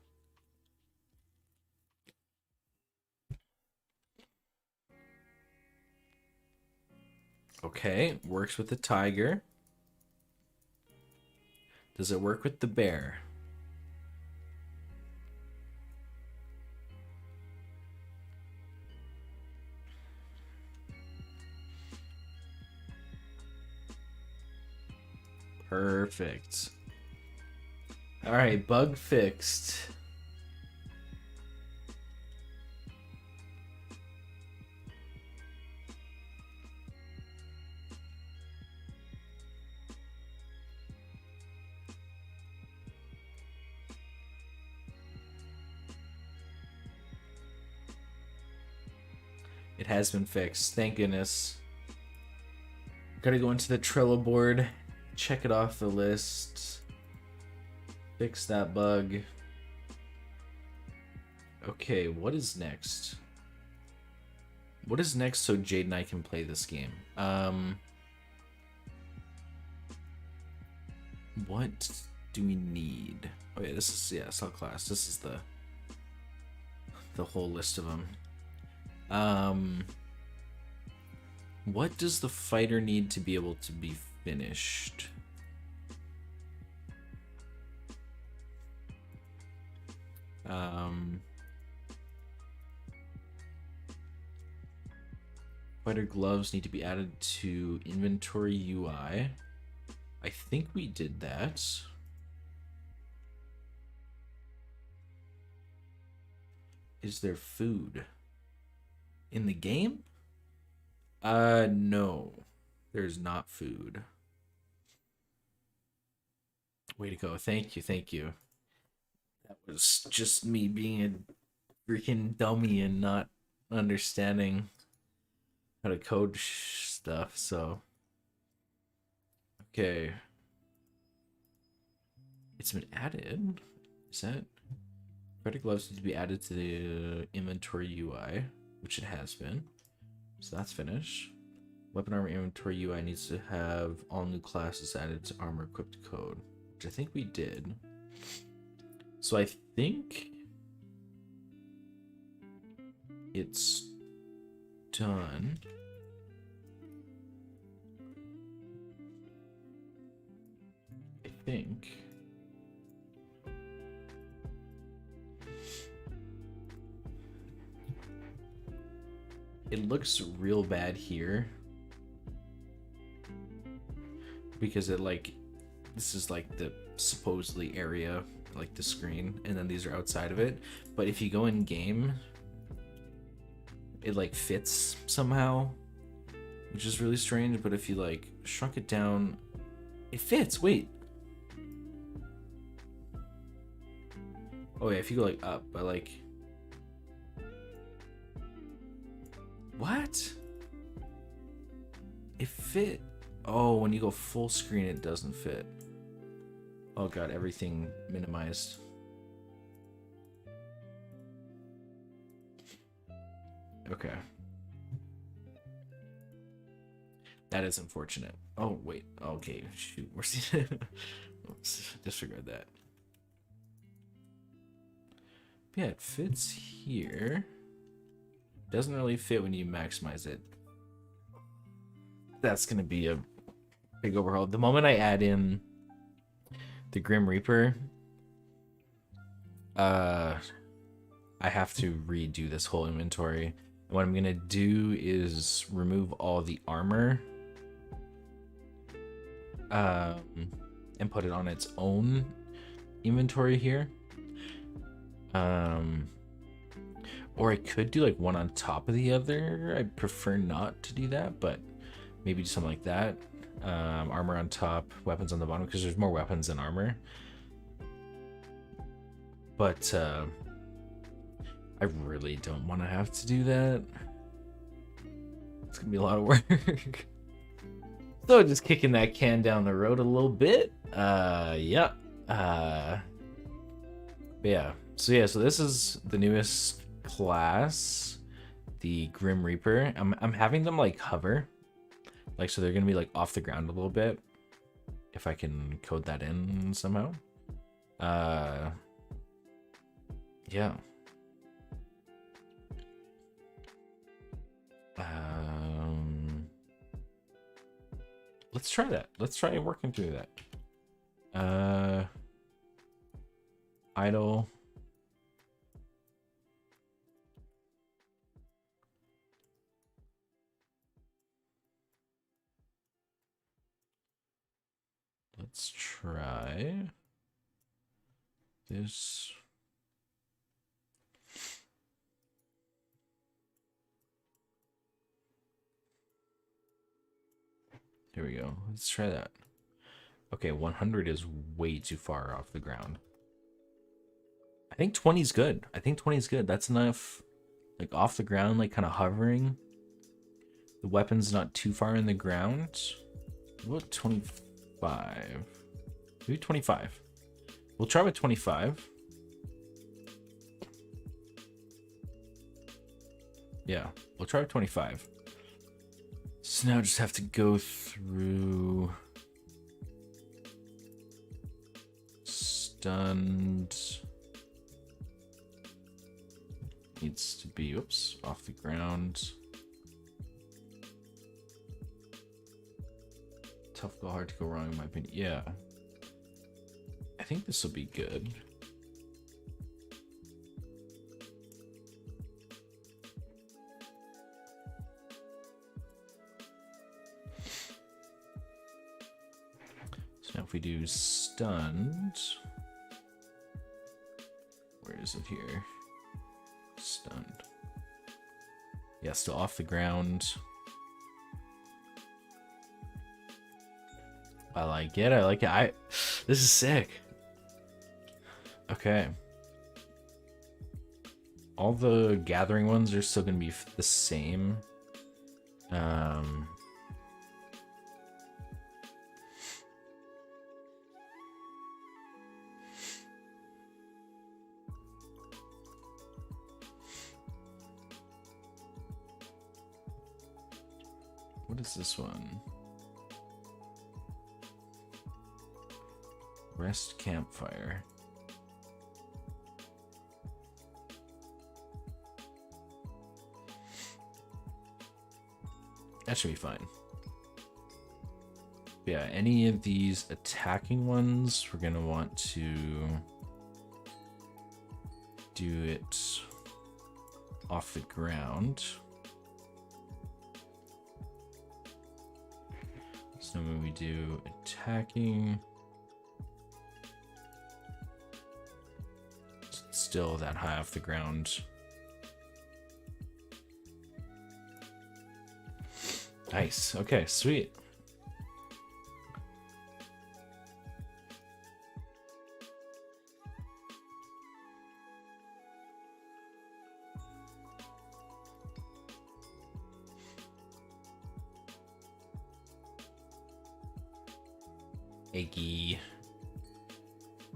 Okay, works with the tiger. Does it work with the bear? Perfect. All right, bug fixed. It has been fixed. Thank goodness. Gotta go into the Trello board, check it off the list, fix that bug. Okay, what is next? What is next so Jade and I can play this game? What do we need? Oh yeah, this is, yeah, cell class. This is the whole list of them. What does the fighter need to be able to be finished? Fighter gloves need to be added to inventory UI. I think we did that. Is there food in the game? No. There's not food. Way to go. Thank you, thank you. That was just me being a freaking dummy and not understanding how to code stuff, so. Okay. It's been added. Is that? Credit gloves need to be added to the inventory UI, which it has been. So that's finished. Weapon armor inventory UI needs to have all new classes added to armor equipped code, which I think we did. So I think it's done. I think. It looks real bad here because it like, this is like the supposedly area, like the screen, and then these are outside of it. But if you go in game, it like fits somehow, which is really strange. But if you like shrunk it down, it fits. Wait. Oh yeah, if you go like up, but like, what? It fit. Oh, when you go full screen, it doesn't fit. Oh god, everything minimized. Okay. That is unfortunate. Oh, wait. Okay, shoot. We're Oops, disregard that. Yeah, it fits here. Doesn't really fit when you maximize it. That's gonna be a big overhaul. The moment I add in the Grim Reaper, I have to redo this whole inventory. And what I'm gonna do is remove all the armor, and put it on its own inventory here. Or I could do like one on top of the other. I prefer not to do that, but maybe do something like that. Armor on top, weapons on the bottom, because there's more weapons than armor. But I really don't want to have to do that. It's gonna be a lot of work. So just kicking that can down the road a little bit. Yeah. But yeah. So this is the newest class, the Grim Reaper. I'm having them like hover. Like, so they're gonna be like off the ground a little bit. If I can code that in somehow. Yeah. Let's try that. Let's try working through that. Idle. Let's try this. Here we go. Let's try that. Okay, 100 is way too far off the ground. I think 20 is good. I think 20 is good. That's enough, like off the ground, like kind of hovering. The weapon's not too far in the ground. What, 25? Maybe 25. We'll try with 25. Yeah, we'll try with 25. So now I just have to go through stunned. Needs to be, oops, off the ground. Tough go, hard to go wrong in my opinion. Yeah. I think this will be good. So now if we do stunned, where is it here? Stunned. Yeah, still off the ground. I like it. I like it. This is sick. Okay. All the gathering ones are still gonna be the same. What is this one? Rest campfire. That should be fine. Yeah, any of these attacking ones, we're gonna want to do it off the ground. So when we do attacking, it's still that high off the ground. Nice. Okay, sweet. Eggy.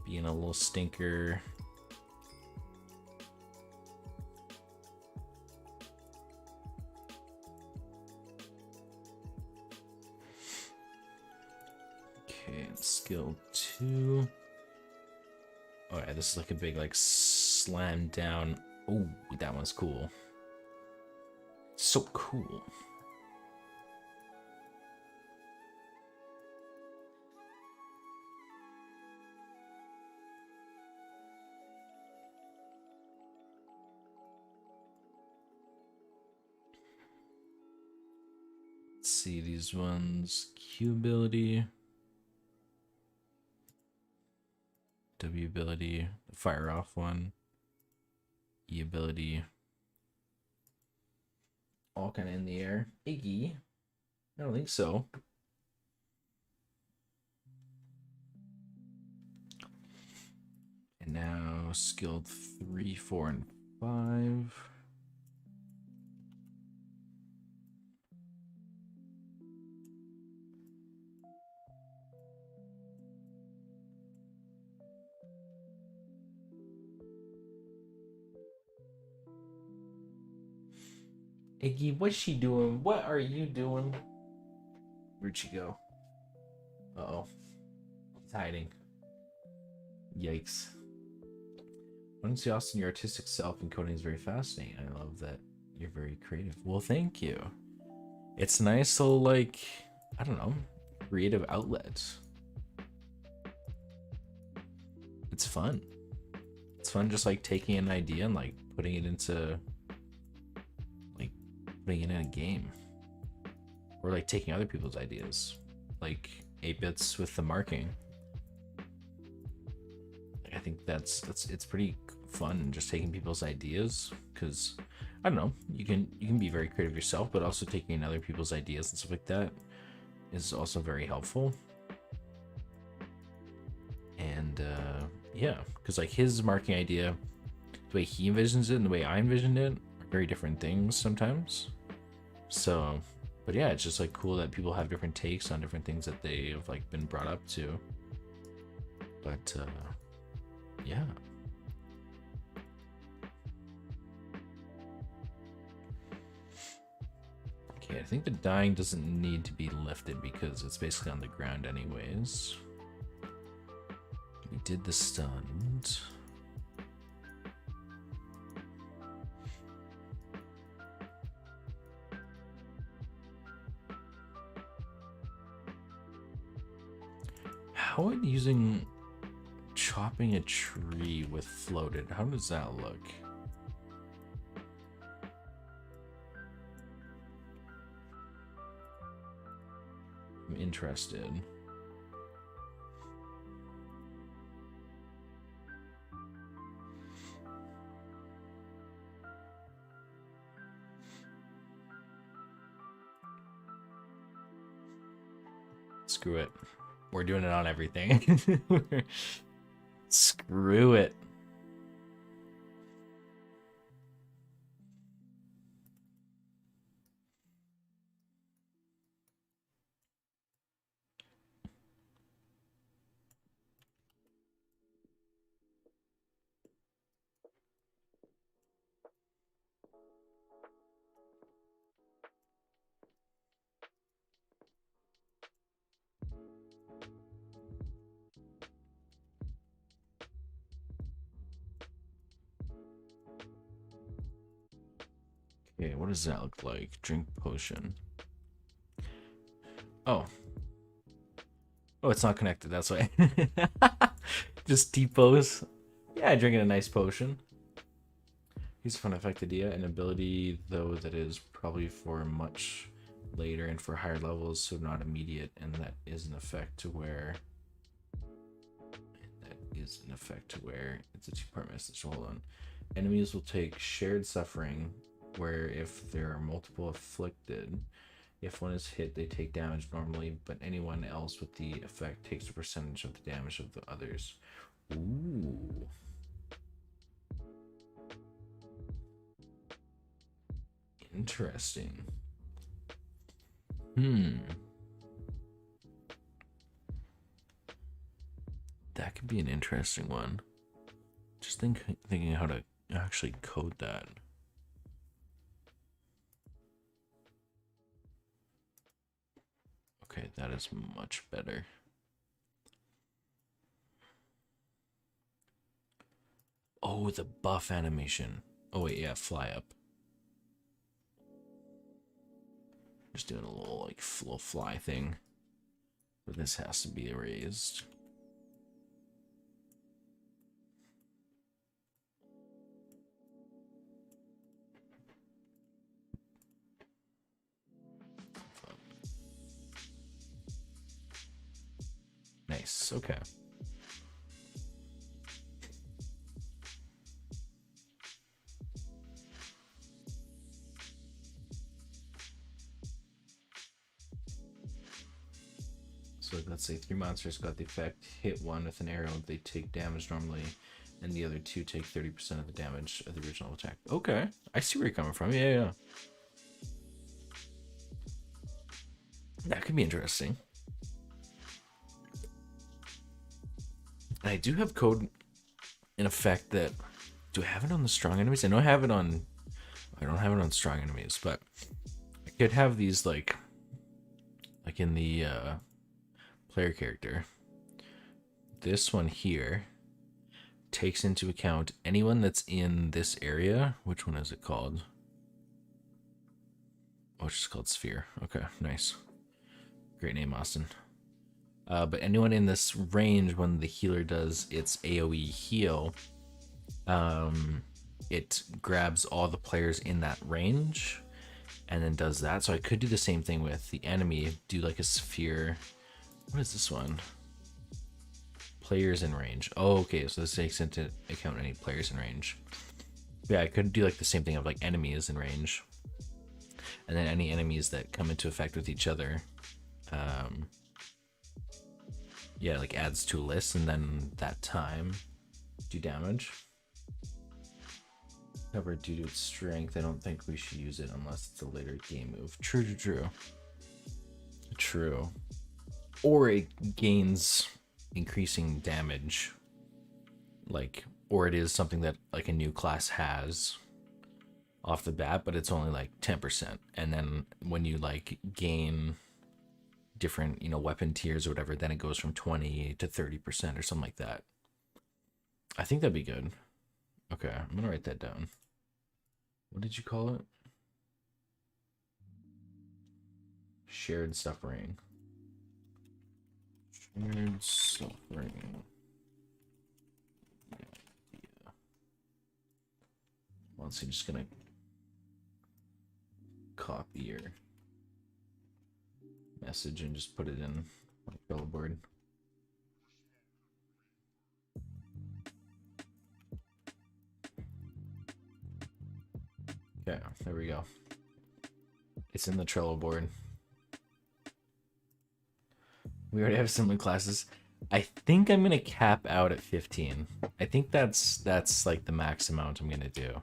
Being a little stinker. Okay, skill 2. Oh yeah, this is like a big like slam down. Oh, that one's cool. So cool. Let's see these ones. Q ability. W ability, the fire off one. E ability. All kind of in the air. Iggy? I don't think so. And now skilled 3, 4, and 5. Iggy, what's she doing? What are you doing? Where'd she go? Uh-oh. He's hiding. Yikes. Honestly, Austin, your artistic self in coding is very fascinating. I love that you're very creative. Well, thank you. It's nice to, like, I don't know, creative outlets. It's fun. It's fun just, like, taking an idea and, like, putting it into, like, putting it in a game. Or, like, taking other people's ideas. Like, 8-bits with the marking. I think it's pretty fun just taking people's ideas, because I don't know, you can be very creative yourself, but also taking in other people's ideas and stuff like that is also very helpful. And yeah, because like his marking idea, the way he envisions it and the way I envisioned it are very different things sometimes. So, but yeah, it's just like cool that people have different takes on different things that they have like been brought up to. But yeah. Okay, I think the dying doesn't need to be lifted because it's basically on the ground anyways. We did the stunned. How would using chopping a tree with floated, how does that look? I'm interested. Screw it. We're doing it on everything. Screw it. Okay, what does that look like? Drink potion. Oh. Oh, it's not connected, that's why. Just T-pose. Yeah, drinking a nice potion. He's a fun effect idea, an ability though that is probably for much later and for higher levels, so not immediate, and that is an effect to where it's a two-part message. So hold on. Enemies will take shared suffering, where if there are multiple afflicted, if one is hit, they take damage normally, but anyone else with the effect takes a percentage of the damage of the others. Ooh. Interesting. That could be an interesting one. Just thinking how to actually code that. Okay, that is much better. Oh, the buff animation. Oh wait, yeah, fly up. Just doing a little like little fly thing. But this has to be erased. Nice, okay. So let's say 3 monsters got the effect, hit one with an arrow, they take damage normally, and the other two take 30% of the damage of the original attack. Okay, I see where you're coming from. Yeah, yeah. That could be interesting. I do have code in effect that... Do I have it on the strong enemies? I know I have it on... I don't have it on strong enemies, but I could have these like in the player character. This one here takes into account anyone that's in this area. Which one is it called? Oh, it's just called Sphere. Okay, nice. Great name, Austin. But anyone in this range, when the healer does its AoE heal, it grabs all the players in that range and then does that. So I could do the same thing with the enemy, do like a sphere. What is this one? Players in range. Oh, okay, so this takes into account any players in range. Yeah, I could do like the same thing of like enemies in range. And then any enemies that come into effect with each other. Yeah, like adds to a list, and then that time do damage. However, due to its strength, I don't think we should use it unless it's a later game move. True, true, true. True. Or it gains increasing damage. Like, or it is something that like a new class has off the bat, but it's only like 10%. And then when you like gain different, you know, weapon tiers or whatever, then it goes from 20 to 30% or something like that. I think that'd be good. Okay, I'm gonna write that down. What did you call it? Shared suffering. Shared suffering. Yeah. Well, so I'm just gonna copy your message and just put it in my billboard. Okay, there we go. It's in the Trello board. We already have similar classes. I think I'm gonna cap out at 15. I think that's like the max amount I'm gonna do.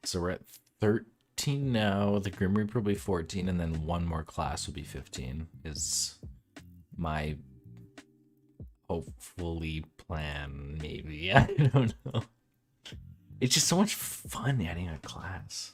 So we're at 13 now. The Grim Reaper will be 14, and then one more class will be 15. Is my hopefully plan, maybe. I don't know. It's just so much fun adding a class.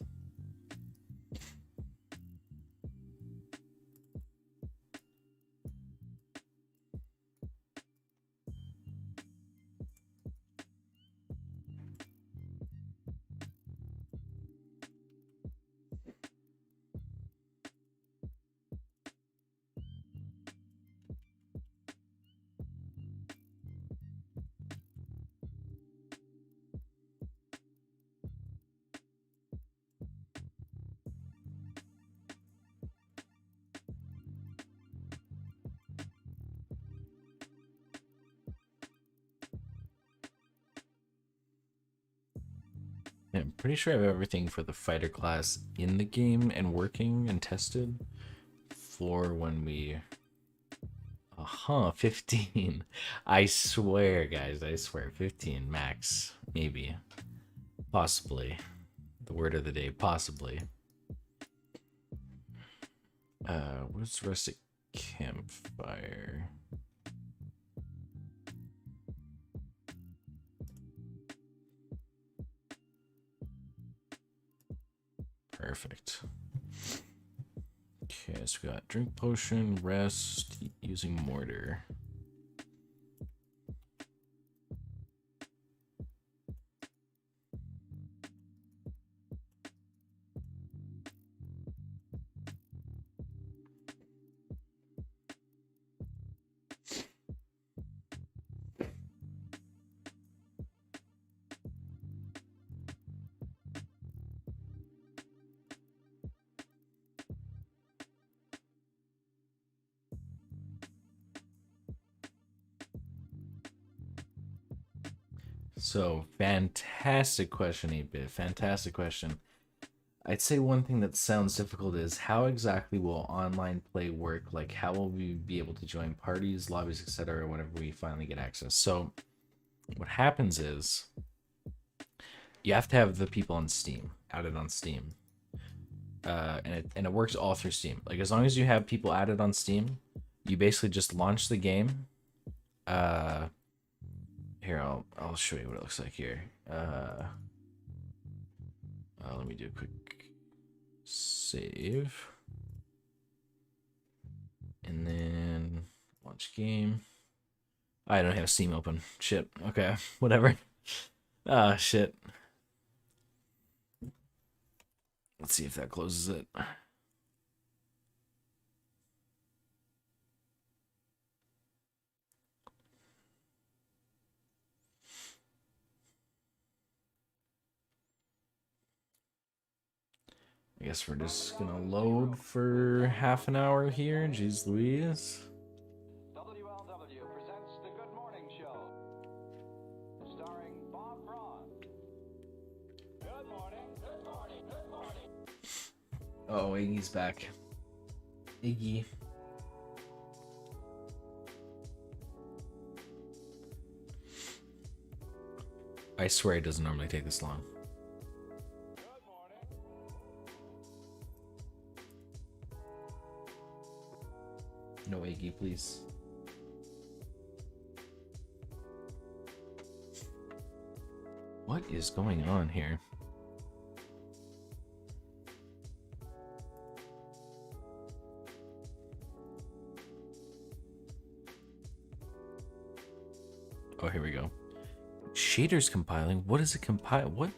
I'm pretty sure I have everything for the fighter class in the game and working and tested for when we... 15. I swear, guys, I swear. 15 max, maybe. Possibly. The word of the day, possibly. What's rustic campfire? Perfect. Okay, so we got drink potion, rest, using mortar. So, fantastic question, 8-Bit. Fantastic question. I'd say one thing that sounds difficult is how exactly will online play work? Like, how will we be able to join parties, lobbies, etc. whenever we finally get access? So, what happens is you have to have the people on Steam, added on Steam. And it works all through Steam. Like as long as you have people added on Steam, you basically just launch the game. Here I'll show you what it looks like here. Let me do a quick save, and then launch game. I don't have Steam open. Shit. Okay, whatever. Ah, shit. Let's see if that closes it. I guess we're just gonna load for half an hour here. Jeez Louise. WLW presents The Good Morning Show, starring Bob Braun. Good morning, good morning, good morning. Oh, Iggy's back. Iggy. I swear it doesn't normally take this long. Good morning. No Iggy, please. What is going on here? Oh, here we go. Shaders compiling? What is it compile? What?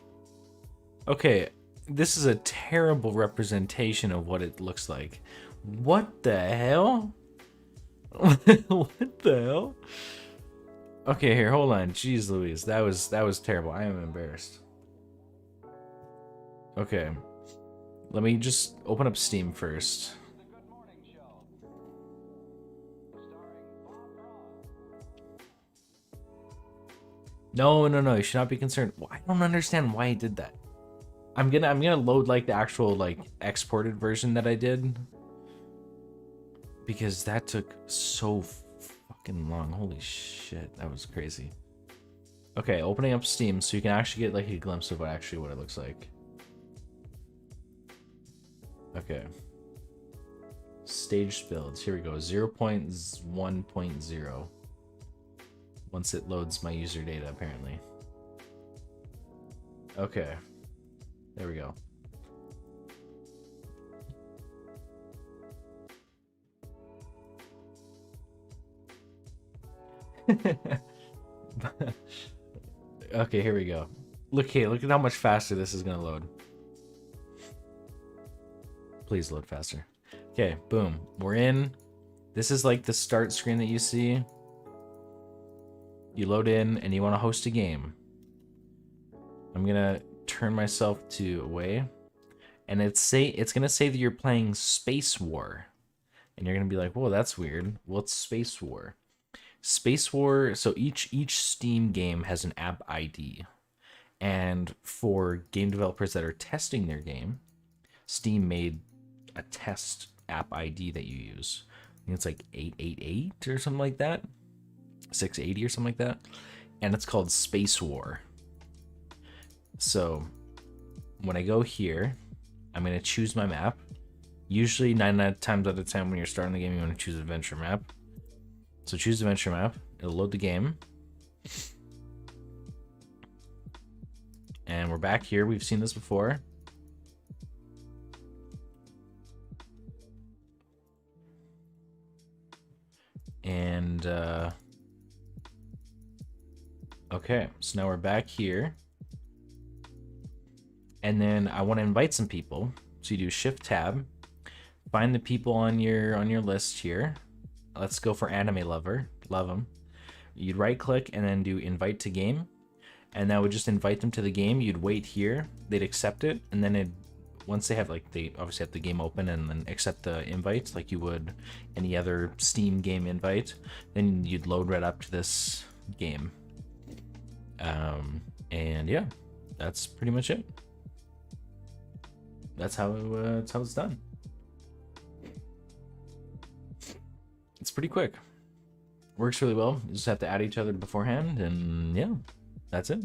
Okay, this is a terrible representation of what it looks like. What the hell? What the hell? Okay, here, hold on. Jeez Louise, that was terrible. I am embarrassed. Okay. Let me just open up Steam first. The Good Morning Show, starring Bob Braun. No, you should not be concerned. Well, I don't understand why he did that. I'm gonna load like the actual like exported version that I did, because that took so fucking long. Holy shit, that was crazy. Okay, opening up Steam so you can actually get like a glimpse of what it looks like. Okay. Staged builds. Here we go. 0.1.0. Once it loads my user data, apparently. Okay. There we go. Okay, here we go. Look at how much faster this is gonna load. Please load faster. Okay, boom. We're in. This is like the start screen that you see. You load in and you want to host a game. I'm gonna turn myself to away, and it's gonna say that you're playing Space War, and you're gonna be like, "Whoa, that's weird." Well, it's Space War. Space War. So each Steam game has an app ID, and for game developers that are testing their game, Steam made a test app ID that you use. I think it's like 888 or something like that, 680 or something like that, and it's called Space War. So when I go here, I'm gonna choose my map. Usually 9 times out of 10 when you're starting the game, you want to choose adventure map. So choose adventure map. It'll load the game. And we're back here. We've seen this before. And okay, so now we're back here. And then I want to invite some people. So you do Shift Tab, find the people on your list here. Let's go for Anime Lover. Love them. You'd right click and then do Invite to Game, and that would just invite them to the game. You'd wait here, they'd accept it, and then once they have they obviously have the game open and then accept the invite like you would any other Steam game invite, then you'd load right up to this game. And yeah, that's pretty much it. That's how it's done. It's pretty quick. works really well. You just have to add each other beforehand, and yeah, that's it.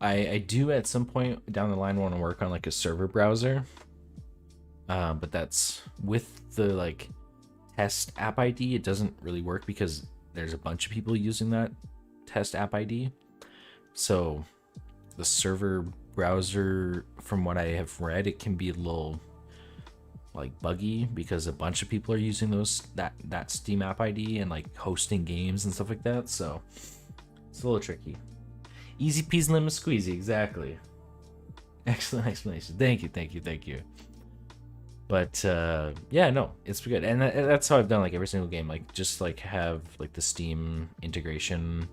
I do at some point down the line want to work on like a server browser, but that's with the like test app ID. It doesn't really work because there's a bunch of people using that test app ID. So the server browser, from what I have read, it can be a little like buggy because a bunch of people are using that Steam app ID and like hosting games and stuff like that. So it's a little tricky. Easy peasy lemon squeezy, exactly. Excellent explanation. Thank you. But yeah, no, it's good, and that's how I've done like every single game. Like just like have like the Steam integration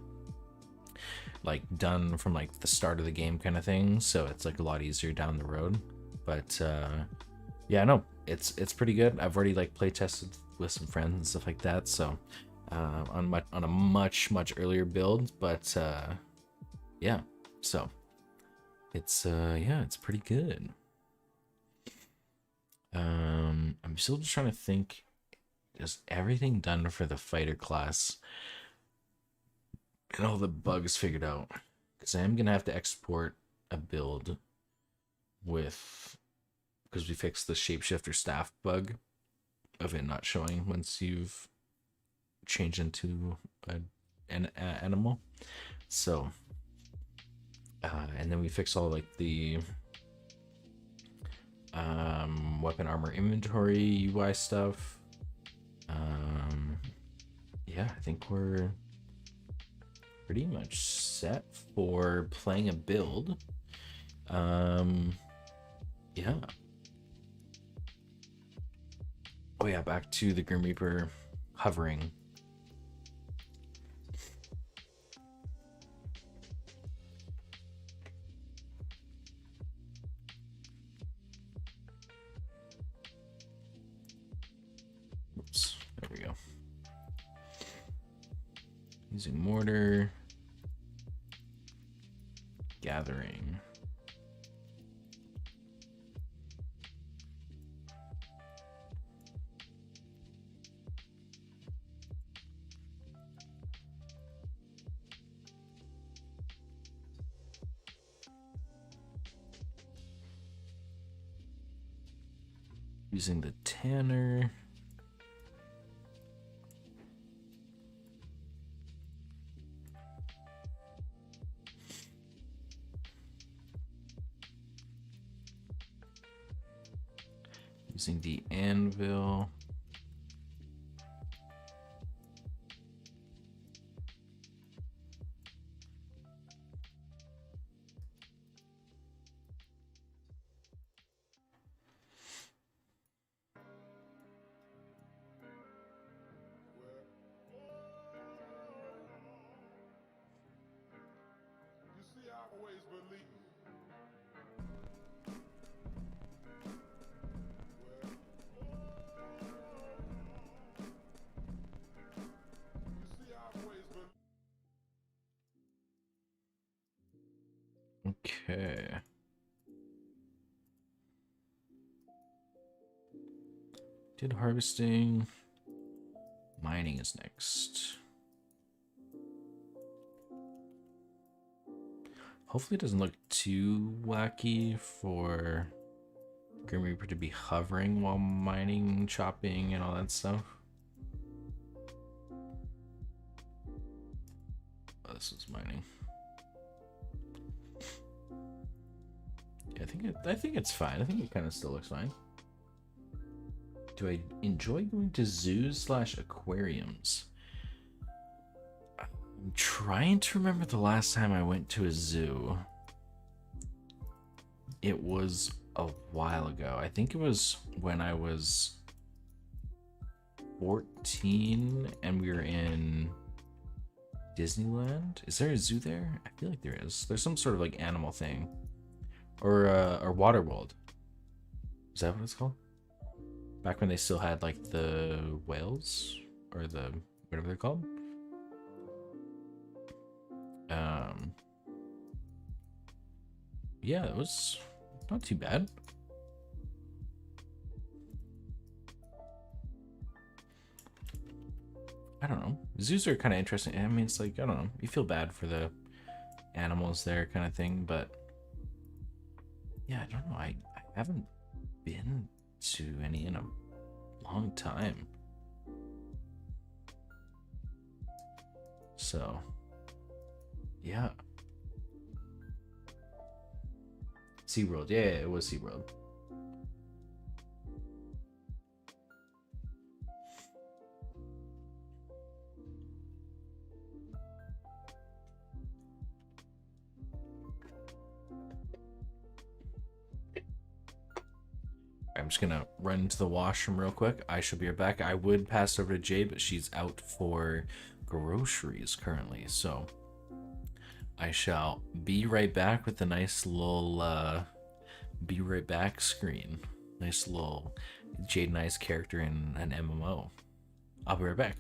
like done from like the start of the game kind of thing, so it's like a lot easier down the road. But yeah, no, it's pretty good. I've already like play tested with some friends and stuff like that, so on a much earlier build, but yeah, so it's yeah, it's pretty good. I'm still just trying to think, is everything done for the fighter class and all the bugs figured out? Because I am gonna have to export a build with, because we fixed the shapeshifter staff bug of it not showing once you've changed into an animal. So and then we fix all like the weapon armor inventory UI stuff. Yeah, I think we're pretty much set for playing a build. Yeah. Oh yeah, back to the Grim Reaper hovering. Oops, there we go. Using mortar. Gathering. Using the tanner. Using the anvil. You see, I always believe. You see, I always believe. Okay. Did harvesting. Mining is next. Hopefully it doesn't look too wacky for Grim Reaper to be hovering while mining, chopping, and all that stuff. Oh, this is mining. Yeah, I think it's fine. I think it kind of still looks fine. Do I enjoy going to zoos / aquariums? I'm trying to remember the last time I went to a zoo. It was a while ago. I think it was when I was 14 and we were in Disneyland. Is there a zoo there? I feel like there is. There's some sort of like animal thing. Or Waterworld. Is that what it's called? Back when they still had like the whales or the whatever they're called. Yeah, it was not too bad. I don't know. Zoos are kind of interesting. I mean, it's like, I don't know. You feel bad for the animals there kind of thing, but yeah, I don't know. I haven't been to any in a long time. So, yeah. SeaWorld. Yeah, it was SeaWorld. I'm just gonna run to the washroom real quick. I shall be right back. I would pass over to Jade, but she's out for groceries currently, so I shall be right back with a nice little be right back screen. Nice little Jade and I's character in an MMO. I'll be right back.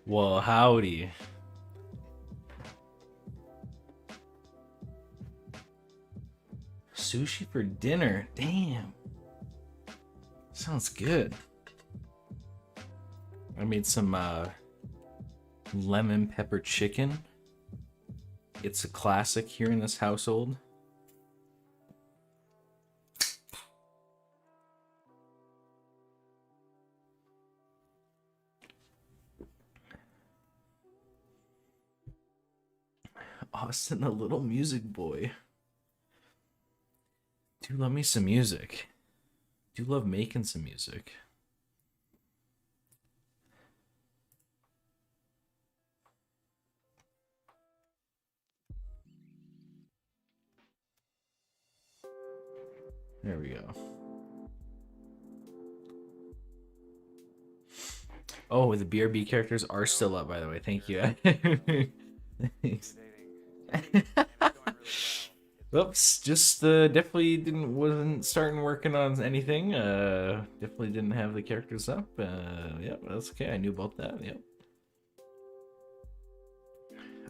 Well, howdy. Sushi for dinner. Damn. Sounds good. I made some lemon pepper chicken. It's a classic here in this household. Austin, the little music boy. Do love me some music. Do love making some music. There we go. Oh, the BRB characters are still up, by the way. Thank you. Thanks. Oops, just definitely wasn't starting working on anything. Definitely didn't have the characters up. Yep, that's okay. I knew about that. Yep.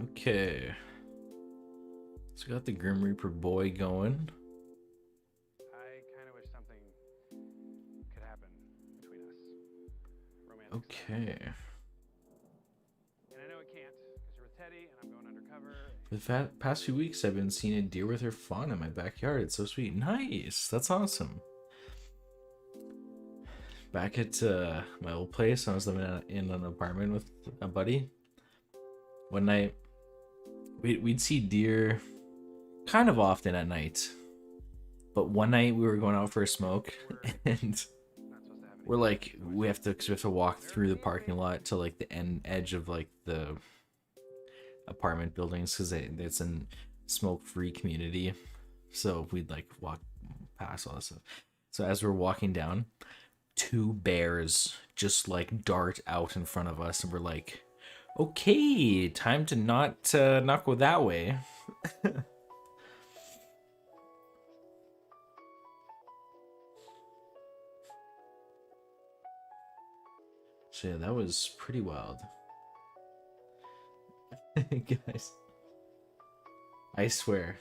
Okay. So got the Grim Reaper boy going. I kind of wish something could happen between us. Romantic stuff. Okay. And I know it can't because you're with Teddy and I'm going undercover. For the past few weeks, I've been seeing a deer with her fawn in my backyard. It's so sweet. Nice. That's awesome. Back at my old place, I was living in an apartment with a buddy. One night, we'd see deer kind of often at night. But one night we were going out for a smoke, and Not supposed to have we're like we have to, 'cause we have to walk through the parking lot to like the edge of like the apartment buildings, because it's a smoke-free community, so we'd like walk past all this stuff. So as we're walking down, two bears just like dart out in front of us, and we're like, okay, time to not go that way. So yeah, that was pretty wild. Guys, I swear.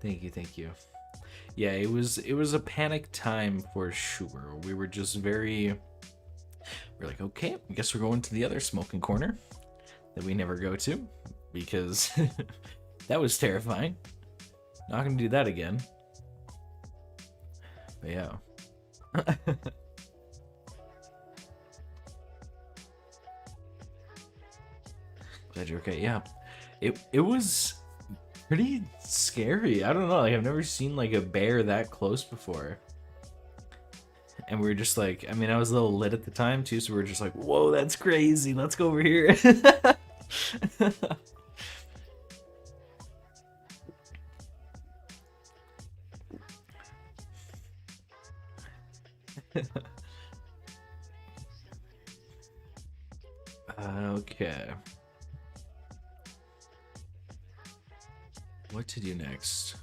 Thank you. Yeah, it was a panic time for sure. We were just we're like, okay, I guess we're going to the other smoking corner that we never go to, because that was terrifying. Not gonna do that again. But yeah. Glad you're okay. Yeah, it was pretty scary. I don't know, like I've never seen like a bear that close before. And we were just like, I mean, I was a little lit at the time too, so we were just like, whoa, that's crazy, let's go over here. Okay, what to do next?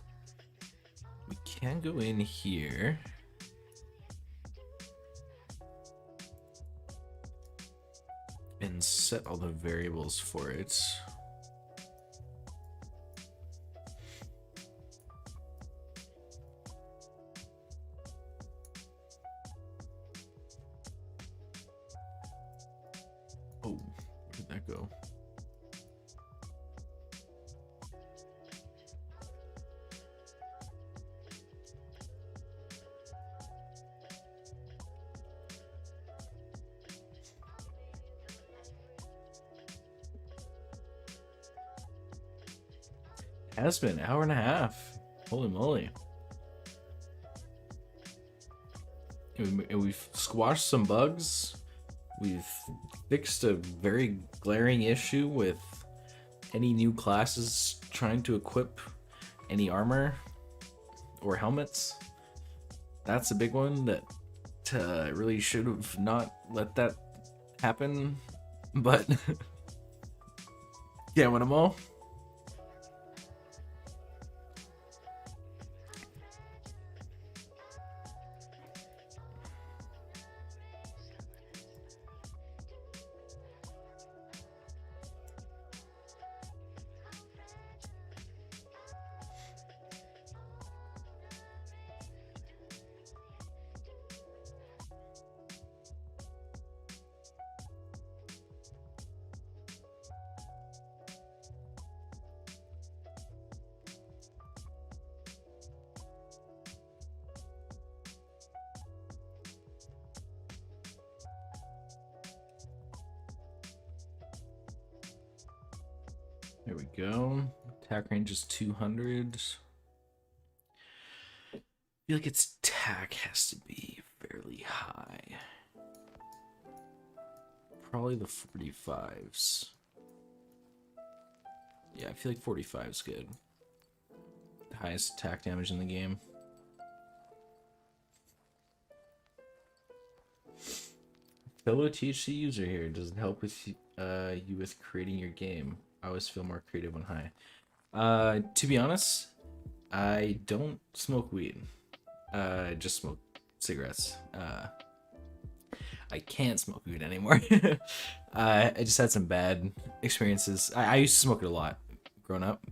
We can go in here. And set all the variables for it. Oh, where did that go? Has been an hour and a half. Holy moly. And we've squashed some bugs. We've fixed a very glaring issue with any new classes trying to equip any armor or helmets. That's a big one that really should have not let that happen. But yeah, when I'm all. There we go. Attack range is 200. I feel like its attack has to be fairly high. Probably the 45s. Yeah, I feel like 45 is good. The highest attack damage in the game. Fellow THC user here. Does it help with you with creating your game? I always feel more creative when high. To be honest, I don't smoke weed. I just smoke cigarettes. I can't smoke weed anymore. I just had some bad experiences. I used to smoke it a lot growing up,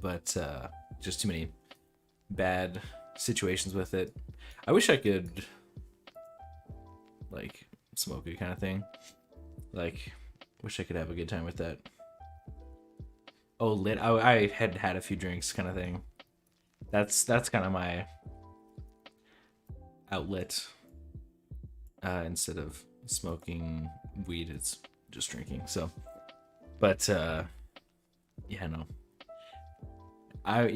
but just too many bad situations with it. I wish I could like smoke it kind of thing. Like, wish I could have a good time with that. Oh, lit. I had a few drinks kind of thing. That's kind of my outlet. Instead of smoking weed, it's just drinking. So, but yeah, no. I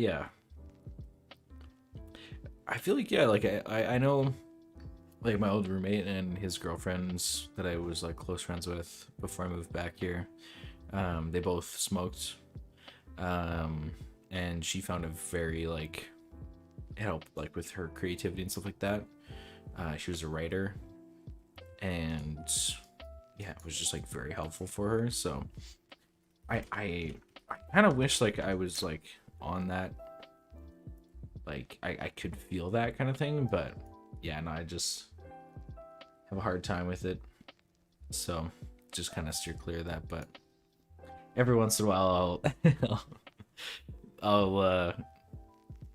feel like, yeah, like I know like my old roommate and his girlfriends that I was like close friends with before I moved back here. They both smoked, and she found it very like it helped like with her creativity and stuff like that. She was a writer, and yeah, it was just like very helpful for her. So I kind of wish like I was like on that, like I could feel that kind of thing, but yeah, no, I just have a hard time with it. So just kind of steer clear of that. But every once in a while I'll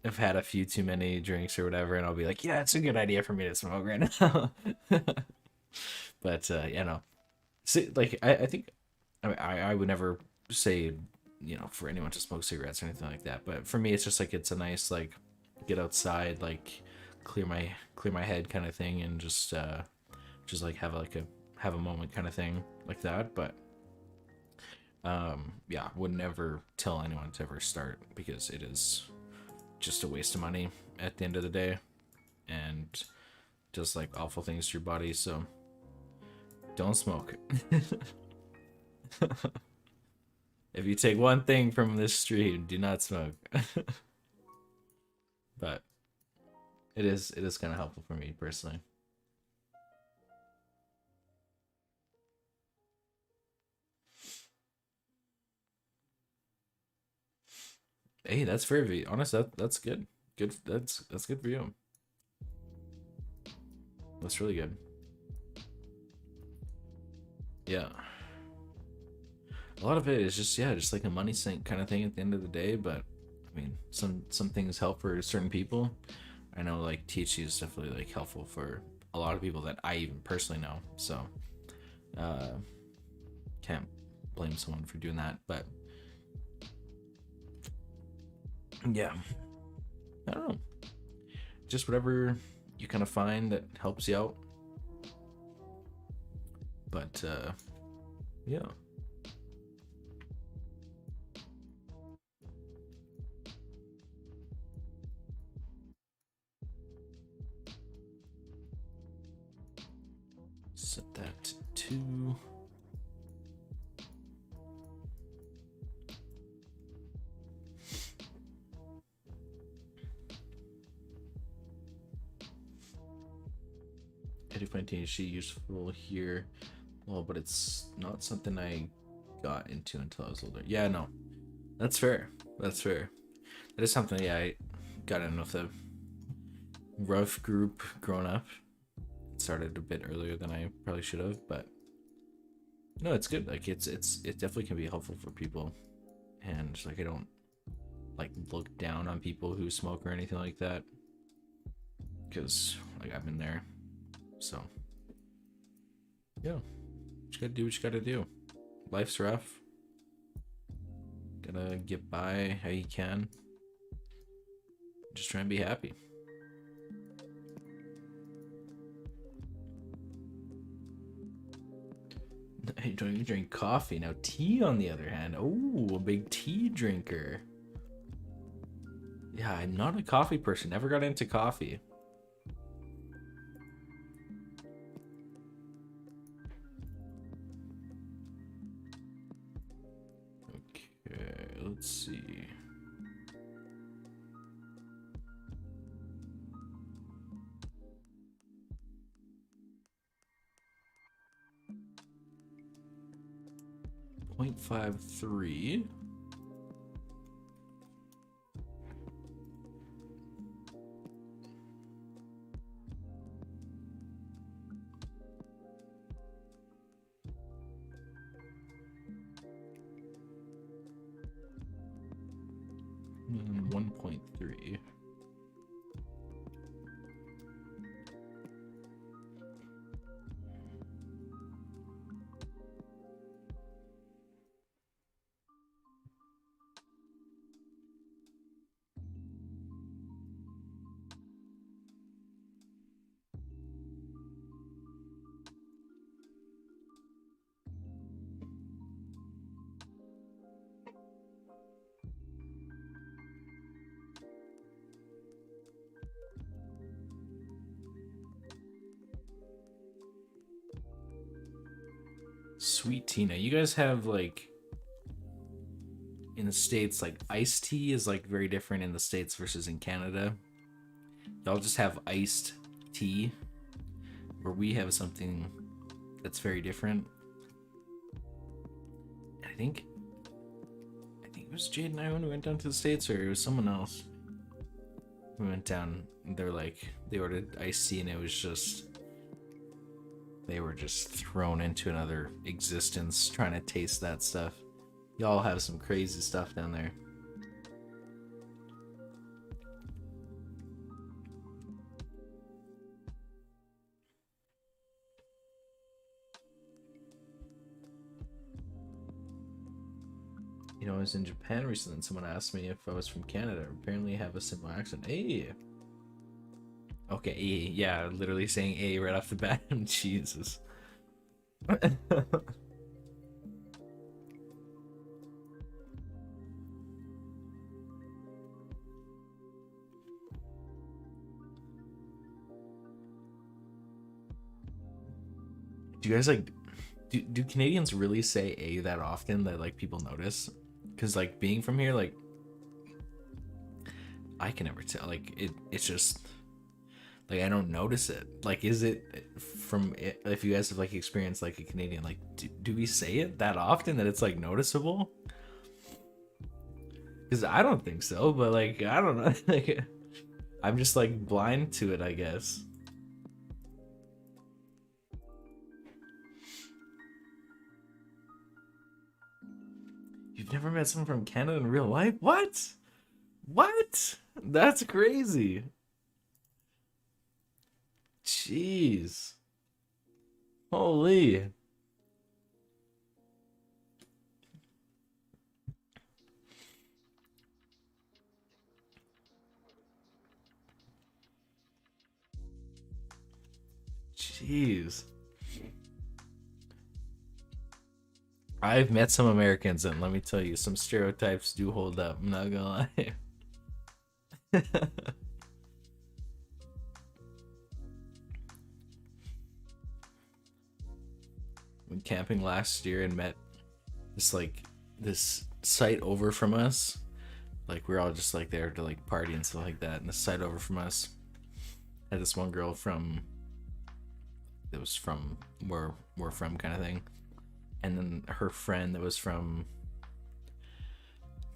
have had a few too many drinks or whatever, and I'll be like, yeah, it's a good idea for me to smoke right now. But you know, see, like I think I would never say, you know, for anyone to smoke cigarettes or anything like that, but for me it's just like it's a nice like get outside, like clear my head kind of thing, and just like have a moment kind of thing like that. But yeah, would never tell anyone to ever start, because it is just a waste of money at the end of the day, and just like awful things to your body. So don't smoke. If you take one thing from this stream, do not smoke. But it is kind of helpful for me personally. Hey, that's very honest. That's good. Good. That's good for you. That's really good. Yeah. A lot of it is just, yeah, just like a money sink kind of thing at the end of the day. But I mean, some things help for certain people. I know like THC is definitely like helpful for a lot of people that I even personally know. So can't blame someone for doing that. But yeah, I don't know. Just whatever you kind of find that helps you out. But yeah. Set that to 2. I do find THC useful here. Well, but it's not something I got into until I was older. Yeah, no. That's fair. That's fair. That is something, yeah, I got in with a rough group growing up. It started a bit earlier than I probably should have, but no, it's good. Like it definitely can be helpful for people. And like I don't like look down on people who smoke or anything like that, because like I've been there. So yeah, just gotta do what you gotta do. Life's rough. Gotta get by how you can. Just try and be happy. I don't even drink coffee. Now tea on the other hand. Oh, a big tea drinker. Yeah, I'm not a coffee person. Never got into coffee. Okay, let's see. .53. And 1.3. Sweet Tina. You guys have like in the States, like iced tea is like very different in the States versus in Canada. Y'all just have iced tea, where we have something that's very different. I think it was Jade and I when we went down to the States, or it was someone else. We went down, and they ordered iced tea, and it was just, they were just thrown into another existence trying to taste that stuff. Y'all have some crazy stuff down there. You know, I was in Japan recently and someone asked me if I was from Canada. Apparently I have a similar accent. Hey. Okay, A. Yeah, literally saying A right off the bat. Jesus. Do you guys like do Canadians really say A that often that like people notice? Because like being from here, like I can never tell. Like it's just like I don't notice it. Like is it from it, if you guys have like experienced like a Canadian, like do we say it that often that it's like noticeable? Because I don't think so, but like I don't know. Like I'm just like blind to it, I guess. You've never met someone from Canada in real life? What? What? That's crazy. Jeez. Holy. Jeez. I've met some Americans, and let me tell you, some stereotypes do hold up. I'm not gonna lie. Went camping last year and met this site over from us. Like we're all just like there to like party and stuff like that. And the site over from us had this one girl that was from where we're from, kind of thing. And then her friend that was from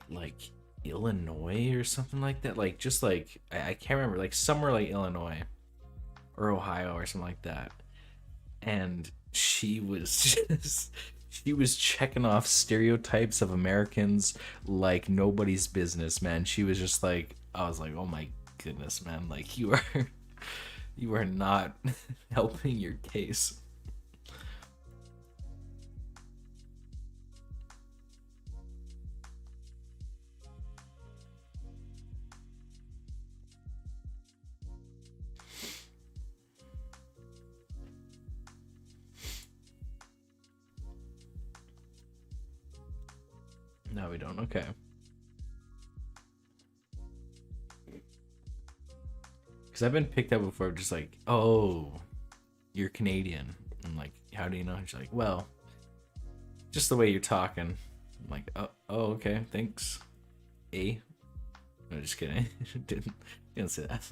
like Illinois or something like that, like just like I can't remember, like somewhere like Illinois or Ohio or something like that. And she was checking off stereotypes of Americans like nobody's business, man. She was just like, I was like, oh my goodness, man, like you are not helping your case. No, we don't. Okay. Because I've been picked up before, just like, oh, you're Canadian. I'm like, how do you know? She's like, well, just the way you're talking. I'm like, oh, okay, thanks. A. No, just kidding. didn't say that.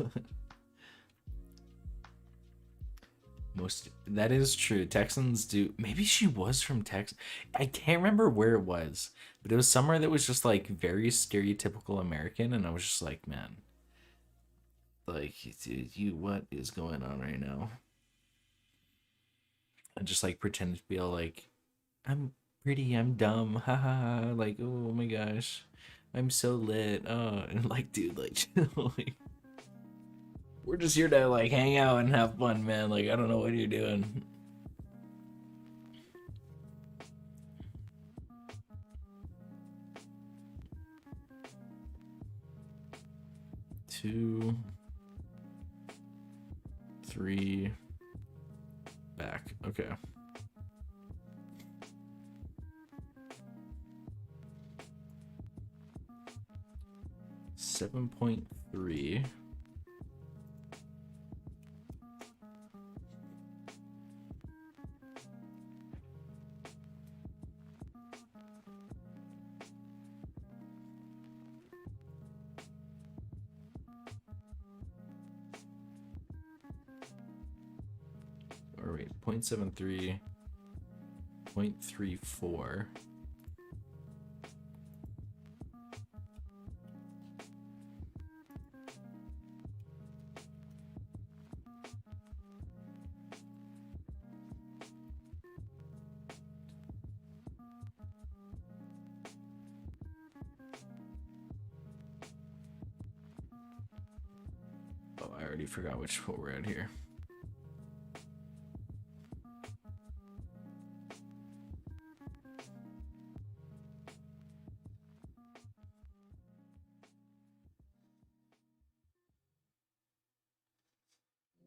That is true. Texans do. Maybe she was from Texas. I can't remember where it was, but it was somewhere that was just like very stereotypical American, and I was just like, man, like, dude, what is going on right now? I just like pretended to be all like, I'm pretty, I'm dumb, haha, like, oh my gosh, I'm so lit, oh, and like, dude, like, like, we're just here to like hang out and have fun, man. Like, I don't know what you're doing. Two, three, back. Okay. $7.3. 0.73, 0.34. Oh, I already forgot what we're at here.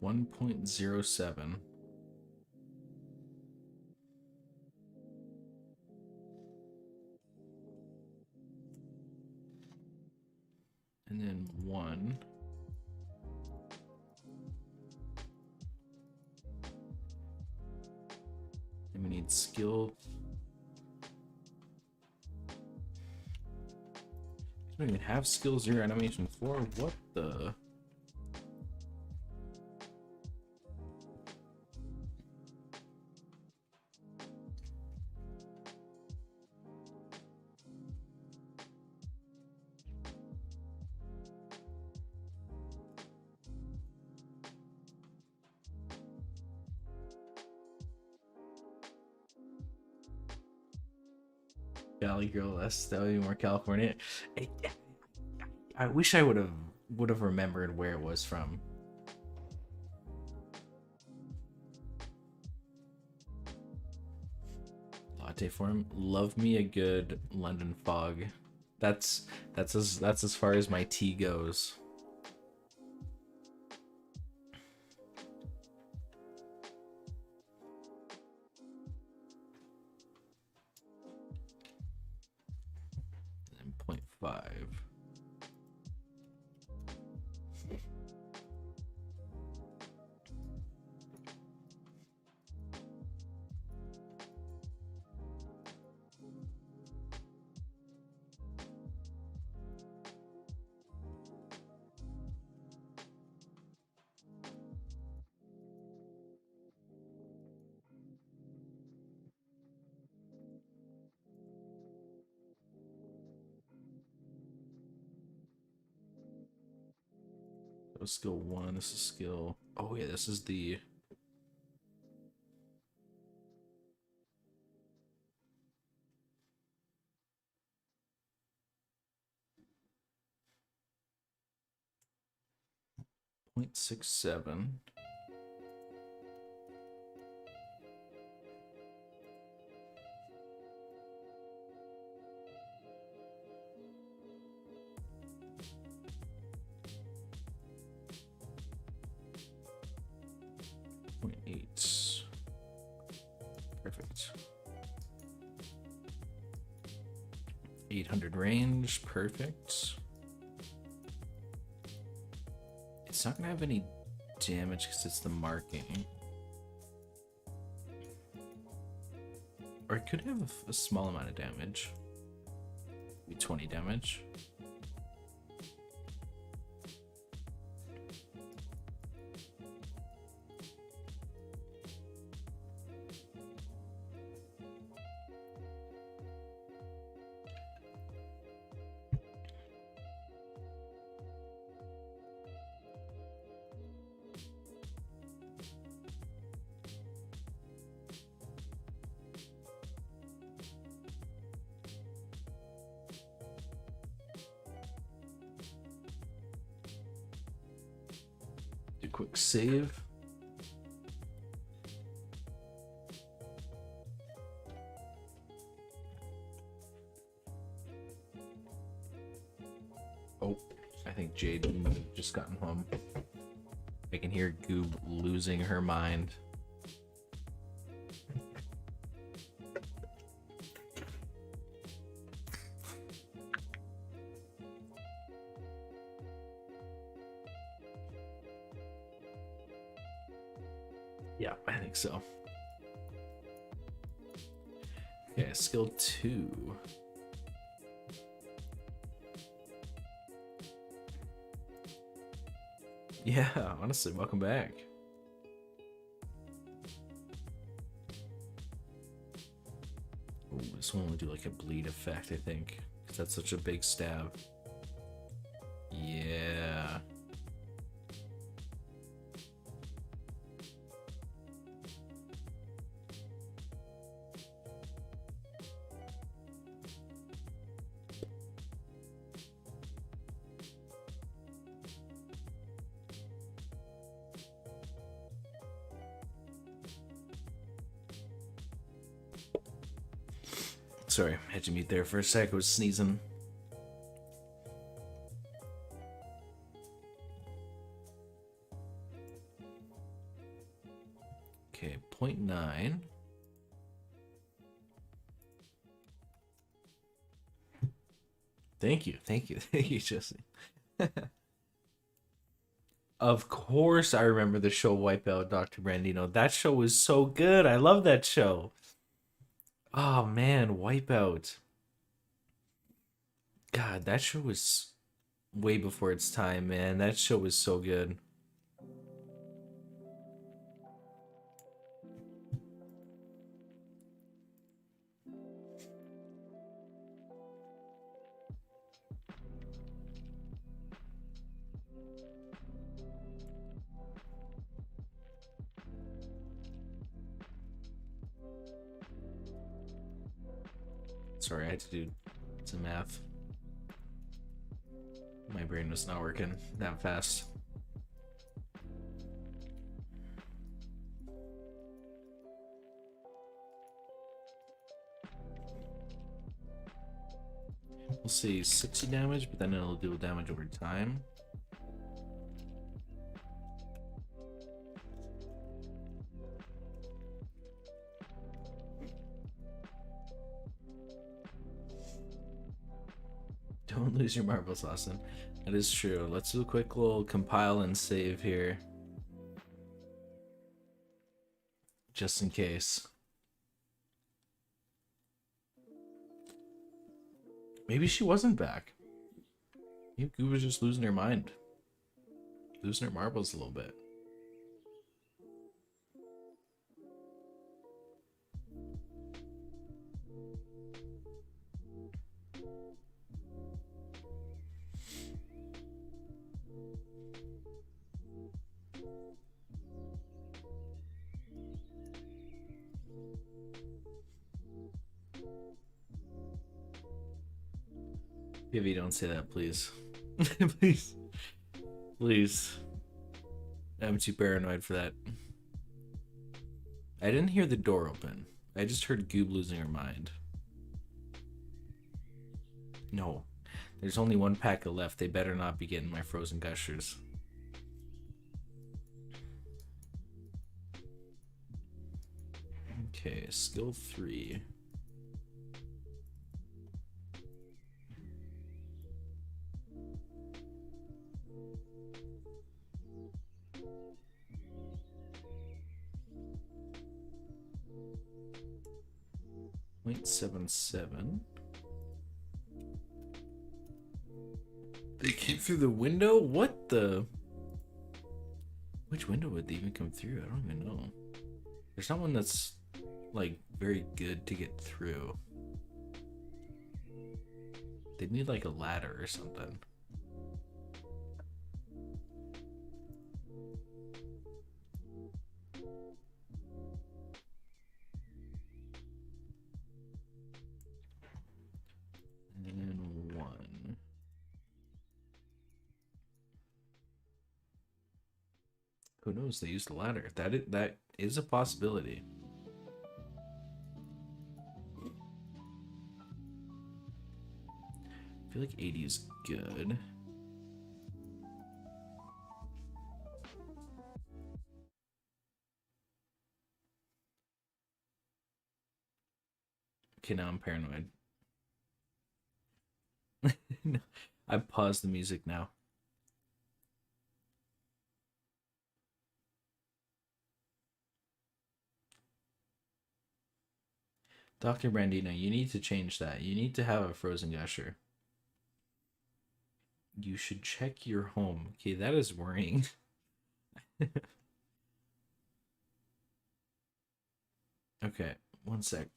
$1.07. And then 1. And we need skill. I don't even have skill 0 animation 4. What the? Valley Girl, that would be more California. I wish I would have remembered where it was from. Latte form. Love me a good London fog. That's as far as my tea goes. And 0.5. Skill 1, this is skill. Oh yeah, this is the .67. .8. Perfect. 800 range, perfect. It's not gonna have any damage because it's the marking. Or it could have a small amount of damage. Maybe 20 damage. Do a quick save. Oh, I think Jade just gotten home. I can hear Goob losing her mind. Yeah, I think so. Okay, skill 2. Yeah, honestly, welcome back. Ooh, this one will do like a bleed effect, I think. Because that's such a big stab. Yeah. Sorry, I had to mute there for a sec. I was sneezing. Okay, 0.9. Thank you, thank you, Jesse. Of course, I remember the show Wipeout, Dr. Brandino. That show was so good. I love that show. Oh man, Wipeout. God, that show was way before its time, man. That show was so good. Sorry, I had to do some math. My brain was not working that fast. We'll see 60 damage, but then it'll do damage over time. Don't lose your marbles, Austin. That is true. Let's do a quick little compile and save here. Just in case. Maybe she wasn't back. Maybe Goo was just losing her mind. Losing her marbles a little bit. Vivi, don't say that, please. Please. Please. I'm too paranoid for that. I didn't hear the door open. I just heard Goob losing her mind. No. There's only one pack left. They better not be getting my frozen gushers. Okay, skill 3. .77. They came through the window? What the? Which window would they even come through? I don't even know. There's not one that's like very good to get through. They'd need like a ladder or something. And 1. Who knows? They used the ladder. That is a possibility. I feel like 80 is good. Okay, now I'm paranoid. No, I've paused the music now. Dr. Brandino, you need to change that. You need to have a frozen gusher. You should check your home. Okay, that is worrying. Okay, one sec.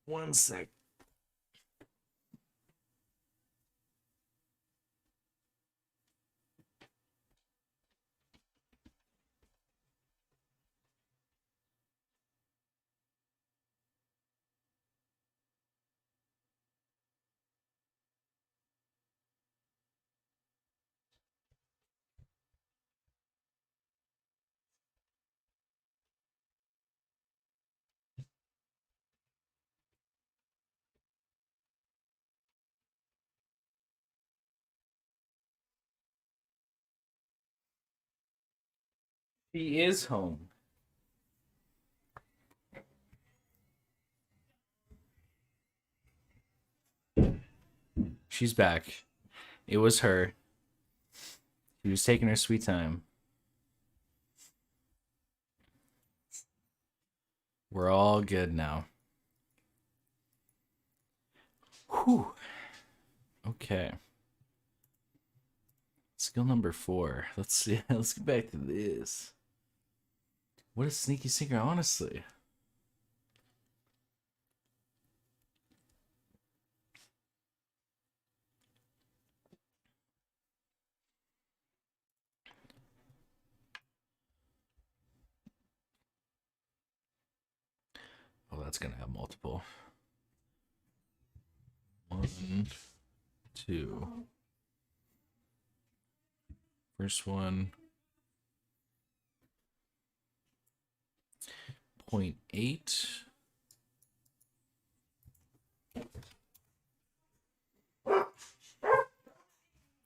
One sec. She is home. She's back. It was her. She was taking her sweet time. We're all good now. Whew. Okay. Skill number 4. Let's see. Let's get back to this. What a sneaky singer, honestly. Oh, that's gonna have multiple. 1, 2. First one. 0.8.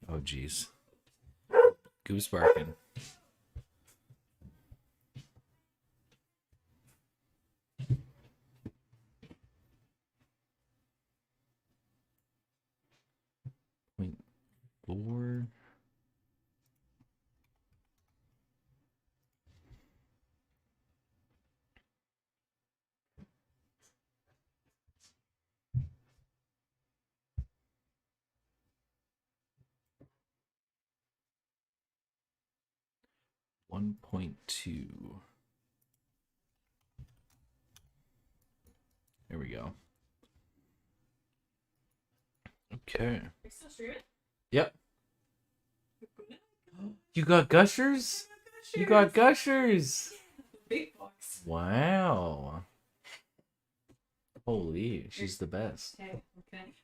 Oh, geez. Goose barking. Point 4. $1.2. There we go. Okay. Are you still streaming? Yep. You got gushers? You got gushers. Big box. Wow. Holy, she's the best. Okay, okay.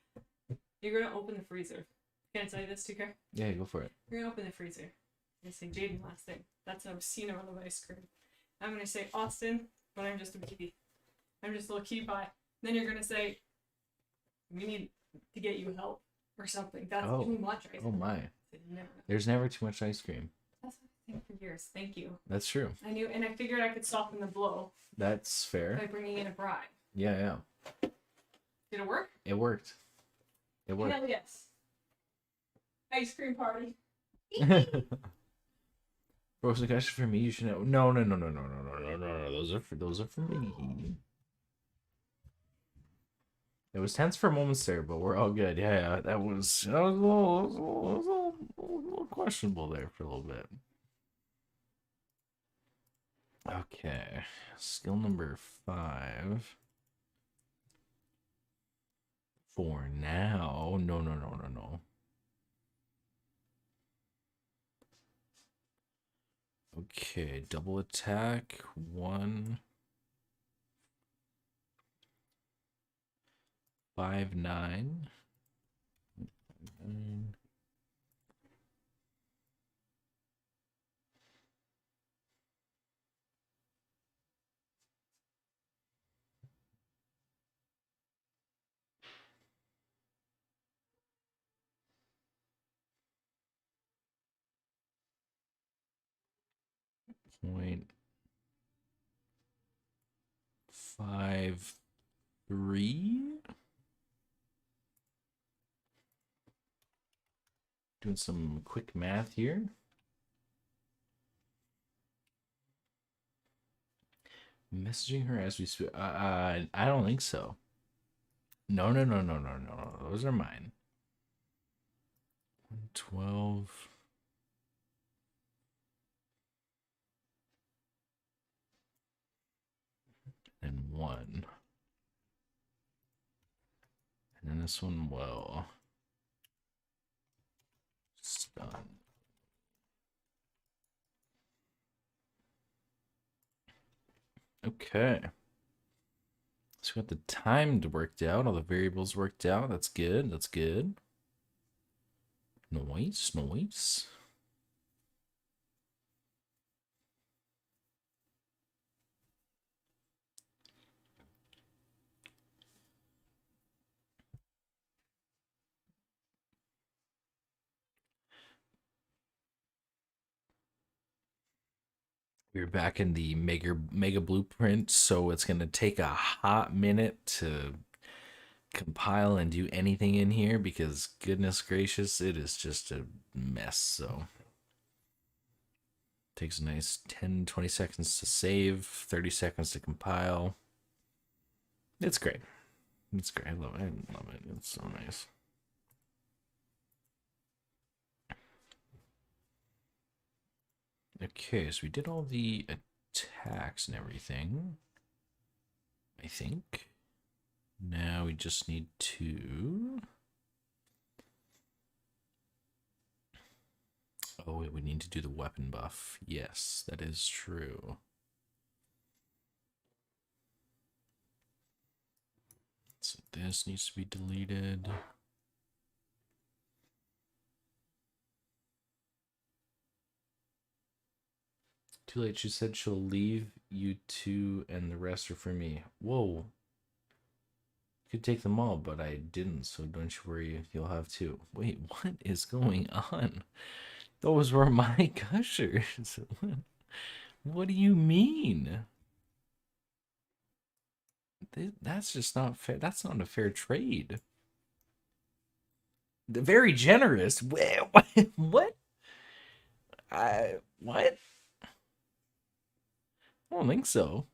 You're gonna open the freezer. Can I tell you this, TK? Yeah, go for it. You're gonna open the freezer. You're gonna say Jaden last name. That's an obscene amount of ice cream. I'm gonna say Austin, but I'm just a baby. I'm just a little cutie pie. Then you're gonna say, we need to get you help or something. That's too much ice cream. Oh my. No. There's never too much ice cream. That's what I think for years. Thank you. That's true. I knew, and I figured I could soften the blow That's fair. by bringing in a bride. Yeah. Did it work? It worked. It worked. Hell yes. Ice cream party. Frozen gushers for me. You should know. No. Those are for me. It was tense for moments there, but we're all good. Yeah. That was a little questionable there for a little bit. Okay. Skill number 5. For now. No. Okay, double attack. 1. 5, 9. 9. Point 5, 3. Doing some quick math here. Messaging her as we speak. I don't think so. No. Those are mine. 12. And 1. this one well. Stun. Okay. So we got the timed worked out, all the variables worked out. That's good. That's good. Nice, nice. We're back in the mega blueprint, so it's gonna take a hot minute to compile and do anything in here because goodness gracious, it is just a mess. So takes a nice 10-20 seconds to save, 30 seconds to compile. It's great. It's great. I love it. I love it. It's so nice. Okay, so we did all the attacks and everything, I think. Now we just need to... Oh, we need to do the weapon buff. Yes, that is true. So this needs to be deleted. Too late, she said she'll leave you two and the rest are for me. Whoa. Could take them all, but I didn't, so don't you worry, you'll have two. Wait, what is going on? Those were my gushers. What do you mean? That's just not fair. That's not a fair trade. They're very generous. What? What? What? I don't think so.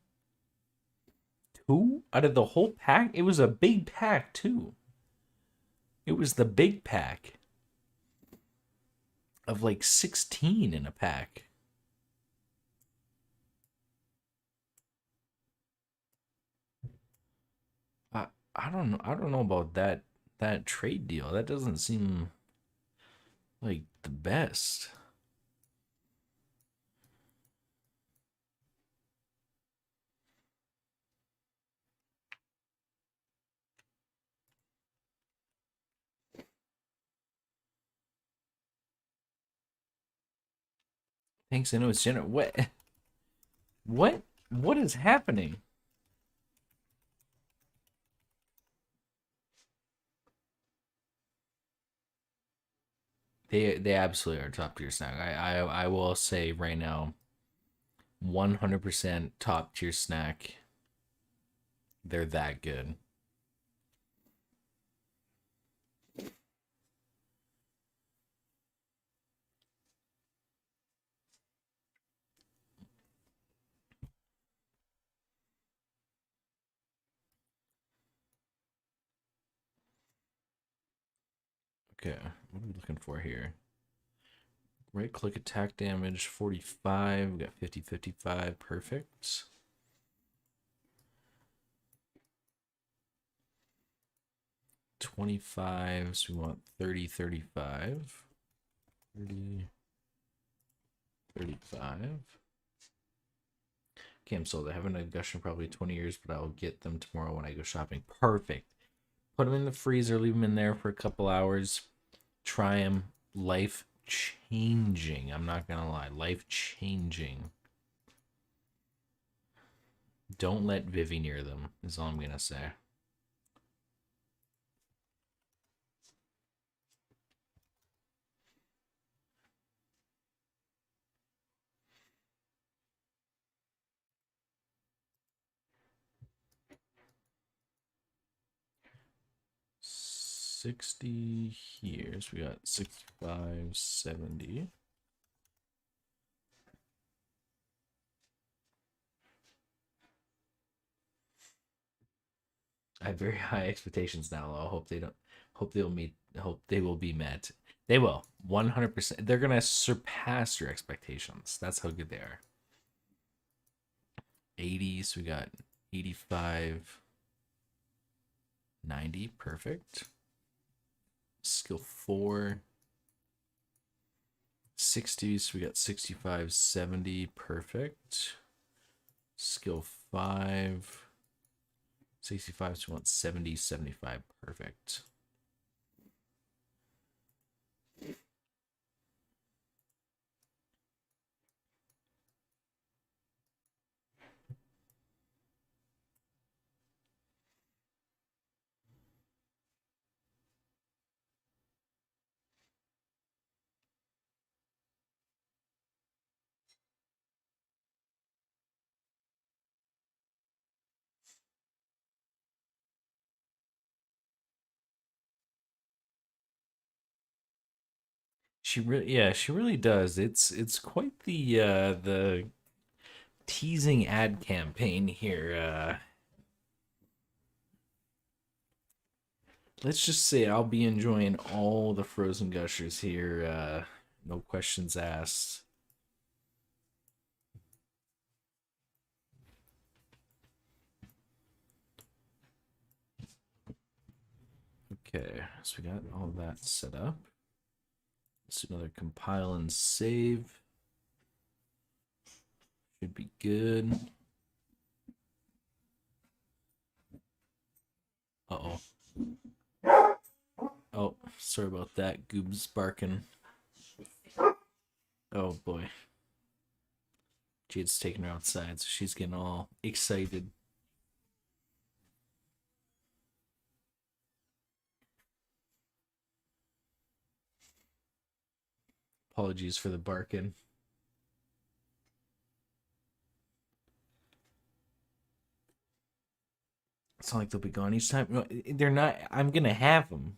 Two out of the whole pack? It was a big pack, too. It was the big pack of like 16 in a pack. I don't know. I don't know about that trade deal. That doesn't seem like the best. Thanks, I know it's general. What? What? What is happening? They absolutely are top tier snack. I will say right now, 100% top tier snack. They're that good. Okay, what are we looking for here? Right click attack damage 45. We got 50-55. Perfect. $25. So we want 30-35. 30-35. Okay, I'm sold. I haven't had a gush in probably 20 years, but I'll get them tomorrow when I go shopping. Perfect. Put them in the freezer, leave them in there for a couple hours. Try them. Life changing. I'm not gonna lie. Life changing. Don't let Vivi near them, is all I'm gonna say. $60 here. So we got 65, 70. I have very high expectations now. I hope they don't. Hope they'll meet. Hope they will be met. They will. 100%. They're gonna surpass your expectations. That's how good they are. 80. So we got 85, 90. Perfect. Skill 4. 60, so we got 65, 70, perfect. Skill 5. 65, so we want 70, 75, perfect. She really does. It's quite the teasing ad campaign here. Let's just say I'll be enjoying all the frozen gushers here. No questions asked. Okay, so we got all that set up. Let's do another compile and save. Should be good. Uh-oh. Oh, sorry about that. Goob's barking. Oh boy. Jade's taking her outside, so she's getting all excited. Apologies for the barking. It's not like they'll be gone each time. No, they're not. I'm gonna have them.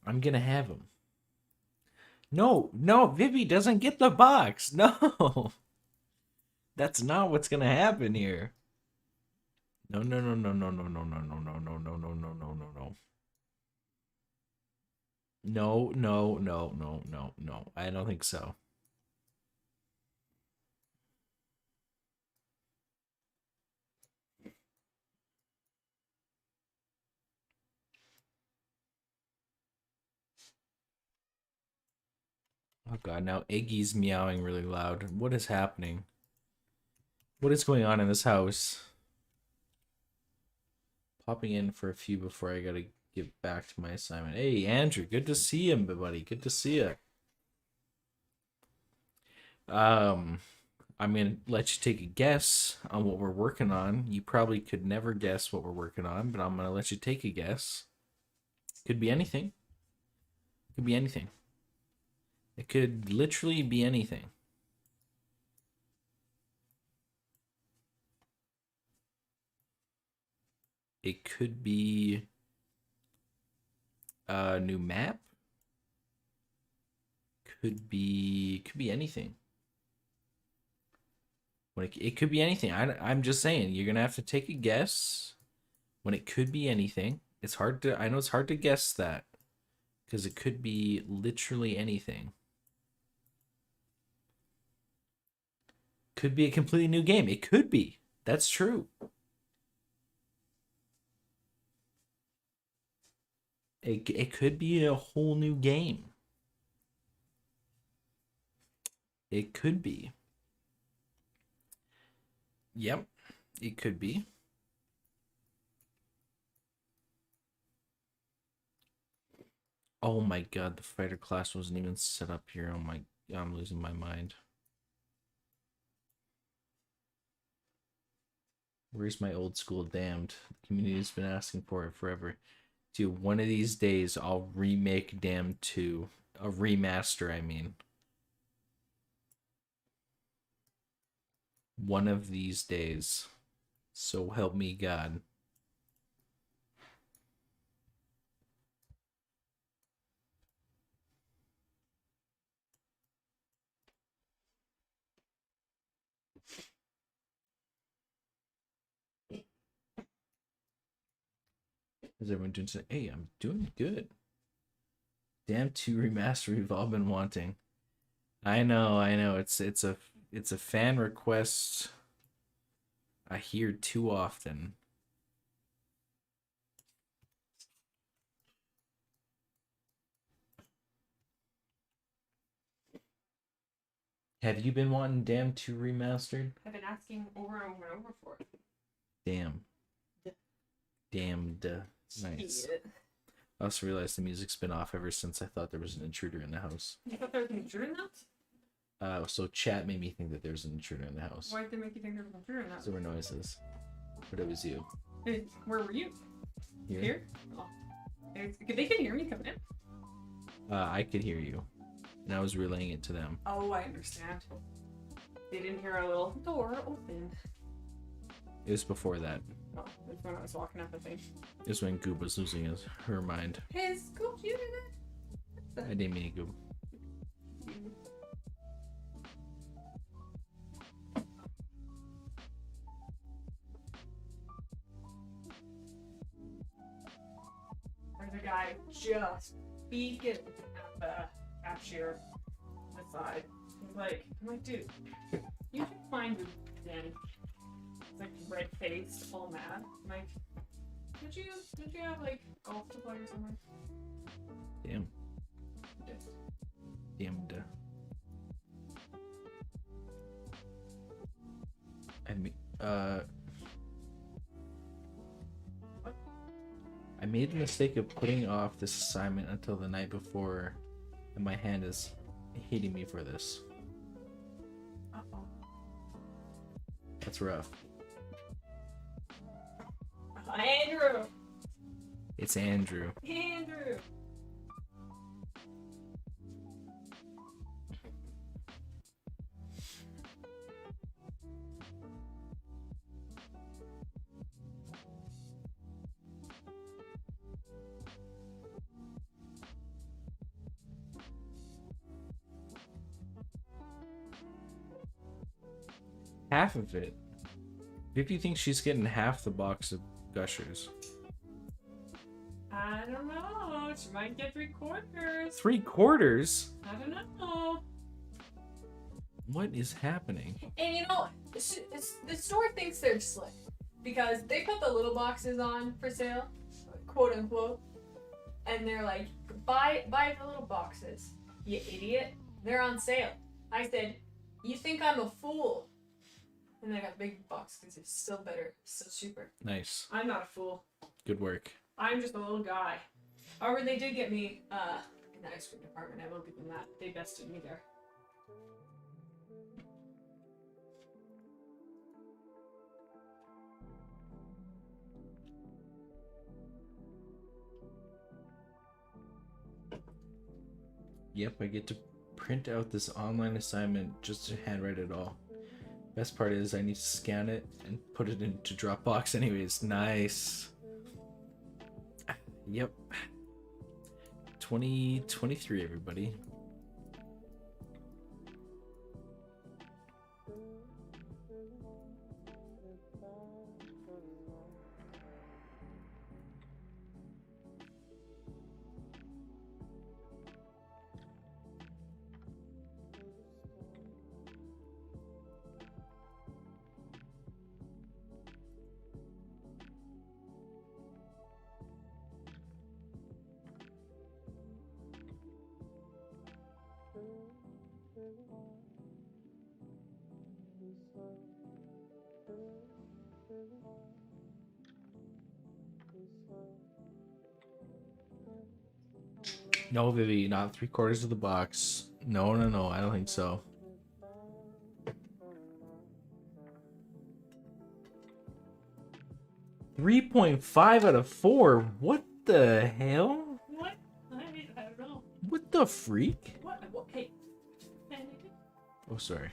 I'm gonna have them. No, no, Vivi doesn't get the box. No. That's not what's gonna happen here. No, no, no, no, no, no, no, no, no, no, no, no, no, no, no, no, no. No, no, no, no, no, no. I don't think so. Oh god, now Iggy's meowing really loud. What is happening? What is going on in this house? Popping in for a few before I gotta get back to my assignment. Hey, Andrew, good to see you, buddy. Good to see you. I'm gonna let you take a guess on what we're working on. You probably could never guess what we're working on, but I'm gonna let you take a guess. Could be anything. Could be anything. It could literally be anything. It could be a new map. Could be anything. When it could be anything. I'm just saying, you're gonna have to take a guess when it could be anything. It's hard to, I know it's hard to guess that because it could be literally anything. Could be a completely new game. It could be. That's true. It could be a whole new game. It could be. Yep, it could be. Oh my god, the fighter class wasn't even set up here. Oh my, I'm losing my mind. Where's my old school Damned? The community's been asking for it forever. Dude, one of these days I'll remake Damned 2. A remaster, I mean. One of these days. So help me God. Is everyone doing so? Hey, I'm doing good. Damn 2 remaster we've all been wanting. I know. It's a fan request I hear too often. Have you been wanting Damn 2 remastered? I've been asking over and over and over for it. Damn. D- Damned. Nice. Yeah. I also realized the music's been off ever since I thought there was an intruder in the house. You thought there was an intruder in that? So chat made me think that there was an intruder in the house. Why did they make you think there was an intruder in that? There were noises. But it was you. Hey, where were you? Here? Here? Oh. They can hear me coming in. I could hear you. And I was relaying it to them. Oh, I understand. They didn't hear a little door open. It was before that. Oh, that's when I was walking up, I think. It was when Goob was losing her mind. Hey, Scoop, you did it? I didn't mean Goob. There's a guy just beaking at the cashier on the side. I'm like, dude, you can find your den. It's like red faced, all mad. I'm like, did you have like golf supply or something? Damn. Yes. Damned. I mean, What? I made the mistake of putting off this assignment until the night before, and my hand is hating me for this. Uh-oh. That's rough. Andrew! It's Andrew. Andrew! Half of it. Vicky thinks she's getting half the box of Gushers. I don't know. She might get 3/4. 3/4? I don't know. What is happening? And you know, the store thinks they're slick because they put the little boxes on for sale, quote unquote, and they're like, buy the little boxes, you idiot. They're on sale. I said, you think I'm a fool? And they got big boxes. It's still better, still cheaper. Nice. I'm not a fool. Good work. I'm just a little guy. However, they did get me in the ice cream department. I will give them that. They bested me there. Yep, I get to print out this online assignment just to handwrite it all. Best part is I need to scan it and put it into Dropbox anyways. Nice. Yep. 2023, everybody. No, Vivi, not 3/4 of the box. No, I don't think so. .5 out of 4. What the hell? What? I don't know. What the freak? What? Hey. Oh, sorry.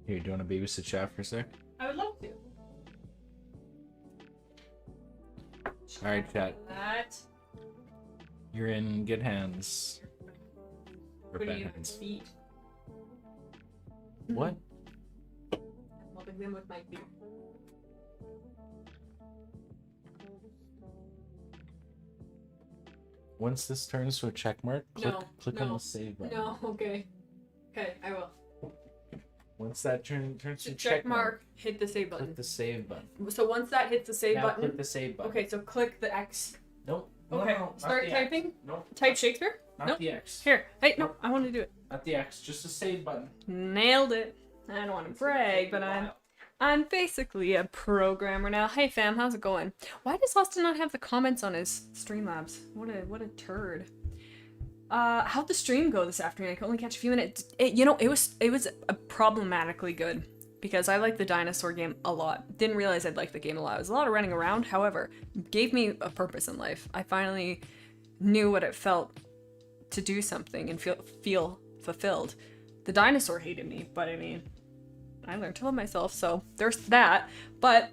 Here, do you want to babysit chat for a sec? I would love to. All right, chat. That. You're in good hands. Or Put bad you hands. feet. What? I'm mopping them with my feet. Once this turns to a check mark, click on no, the save button. No, okay. Okay, I will. Once that turns to So check mark, hit the save click button. the save button. So once that hits the save Now button. click the save button. Okay, so click the X. Nope. Okay, not start the typing. X. Nope. Type Shakespeare. Not Nope. the X. Here. Hey, no, Nope. I want to do it. Not the X. Just the save button. Nailed it. I don't want to brag, but I'm basically a programmer now. Hey fam, how's it going? Why does Austin not have the comments on his Streamlabs? What a turd. How'd the stream go this afternoon? I could only catch a few minutes. It was problematically good because I like the dinosaur game a lot. Didn't realize I'd like the game a lot. It was a lot of running around. However, gave me a purpose in life. I finally knew what it felt to do something and feel fulfilled. The dinosaur hated me, but I mean, I learned to love myself, so there's that. But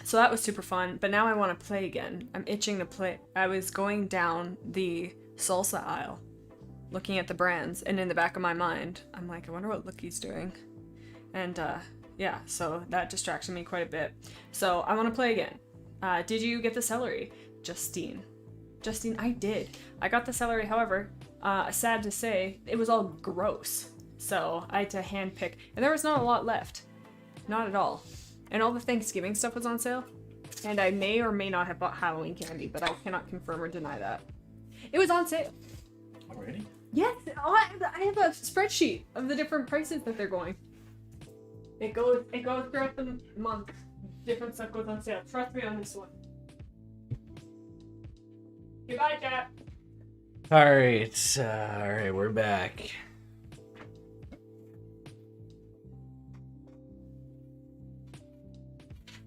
so that was super fun. But now I want to play again. I'm itching to play. I was going down the salsa aisle, looking at the brands, and in the back of my mind, I'm like, I wonder what Lookie's doing. And yeah, so that distracted me quite a bit. So I want to play again. Did you get the celery, Justine? Justine, I did. I got the celery. However, sad to say, it was all gross. So I had to hand pick, and there was not a lot left. Not at all. And all the Thanksgiving stuff was on sale. And I may or may not have bought Halloween candy, but I cannot confirm or deny that. It was on sale. Already? Yes, I have a spreadsheet of the different prices that they're going. It goes throughout the month. Different stuff goes on sale. Trust me on this one. Goodbye, chat. All right, we're back.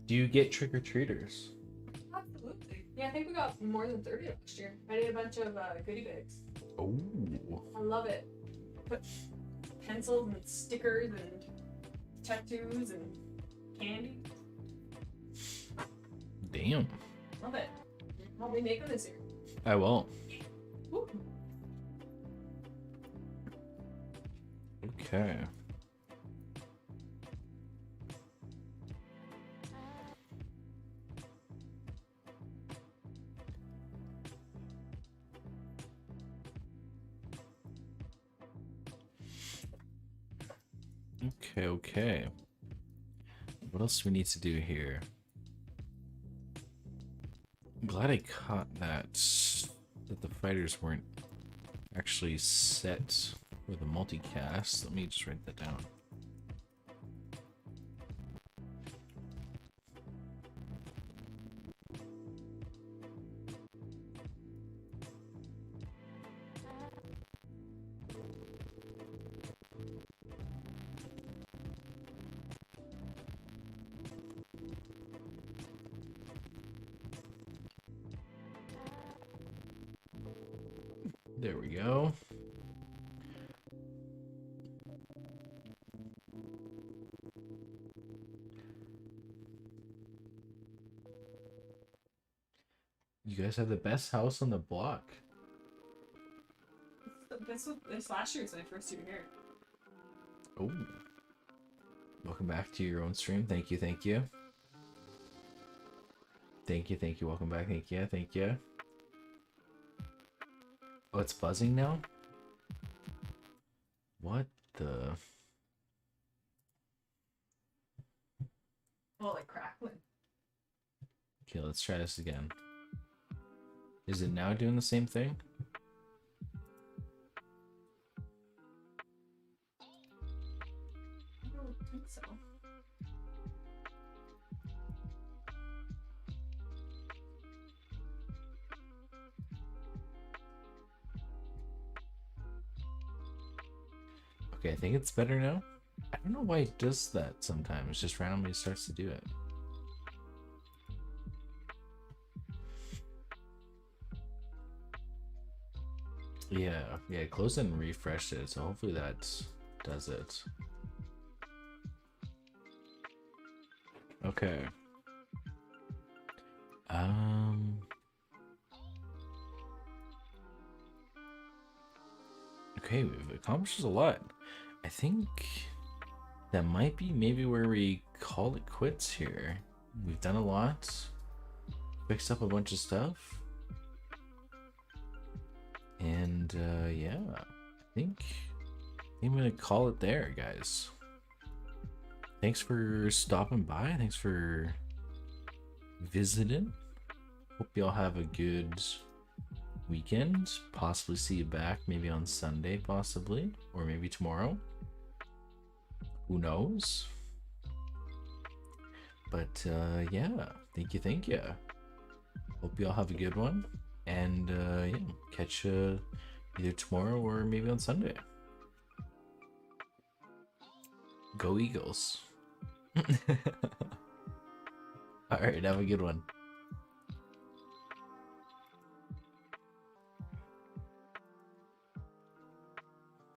Do you get trick-or-treaters? Absolutely. Yeah, I think we got more than 30 last year. I did a bunch of goodie bags. Oh. I love it. Put pencils and stickers and tattoos and candy. Damn. Love it. I'll be making this year. I will. Woo. Okay. Okay. What else do we need to do here? I'm glad I caught that the fighters weren't actually set for the multicast. Let me just write that down. There we go. You guys have the best house on the block. This last year was my first year here. Oh. Welcome back to your own stream. Thank you. Thank you. Welcome back. Thank you. Oh, it's buzzing now? What the? Oh, like crackling. Okay, let's try this again. Is it now doing the same thing? I don't think so. Okay, I think it's better now. I don't know why it does that sometimes. Just randomly starts to do it. Yeah, I closed it and refreshed it, so hopefully that does it. Okay. Okay, we've accomplished a lot. I think that might be maybe where we call it quits here. We've done a lot, fixed up a bunch of stuff, and yeah, I think I'm gonna call it there, guys. Thanks for stopping by. Thanks for visiting. Hope y'all have a good weekend. Possibly see you back maybe on Sunday, possibly, or maybe tomorrow. Who knows? But yeah, thank you. Hope y'all have a good one, and yeah, catch you either tomorrow or maybe on Sunday. Go Eagles. All right, have a good one.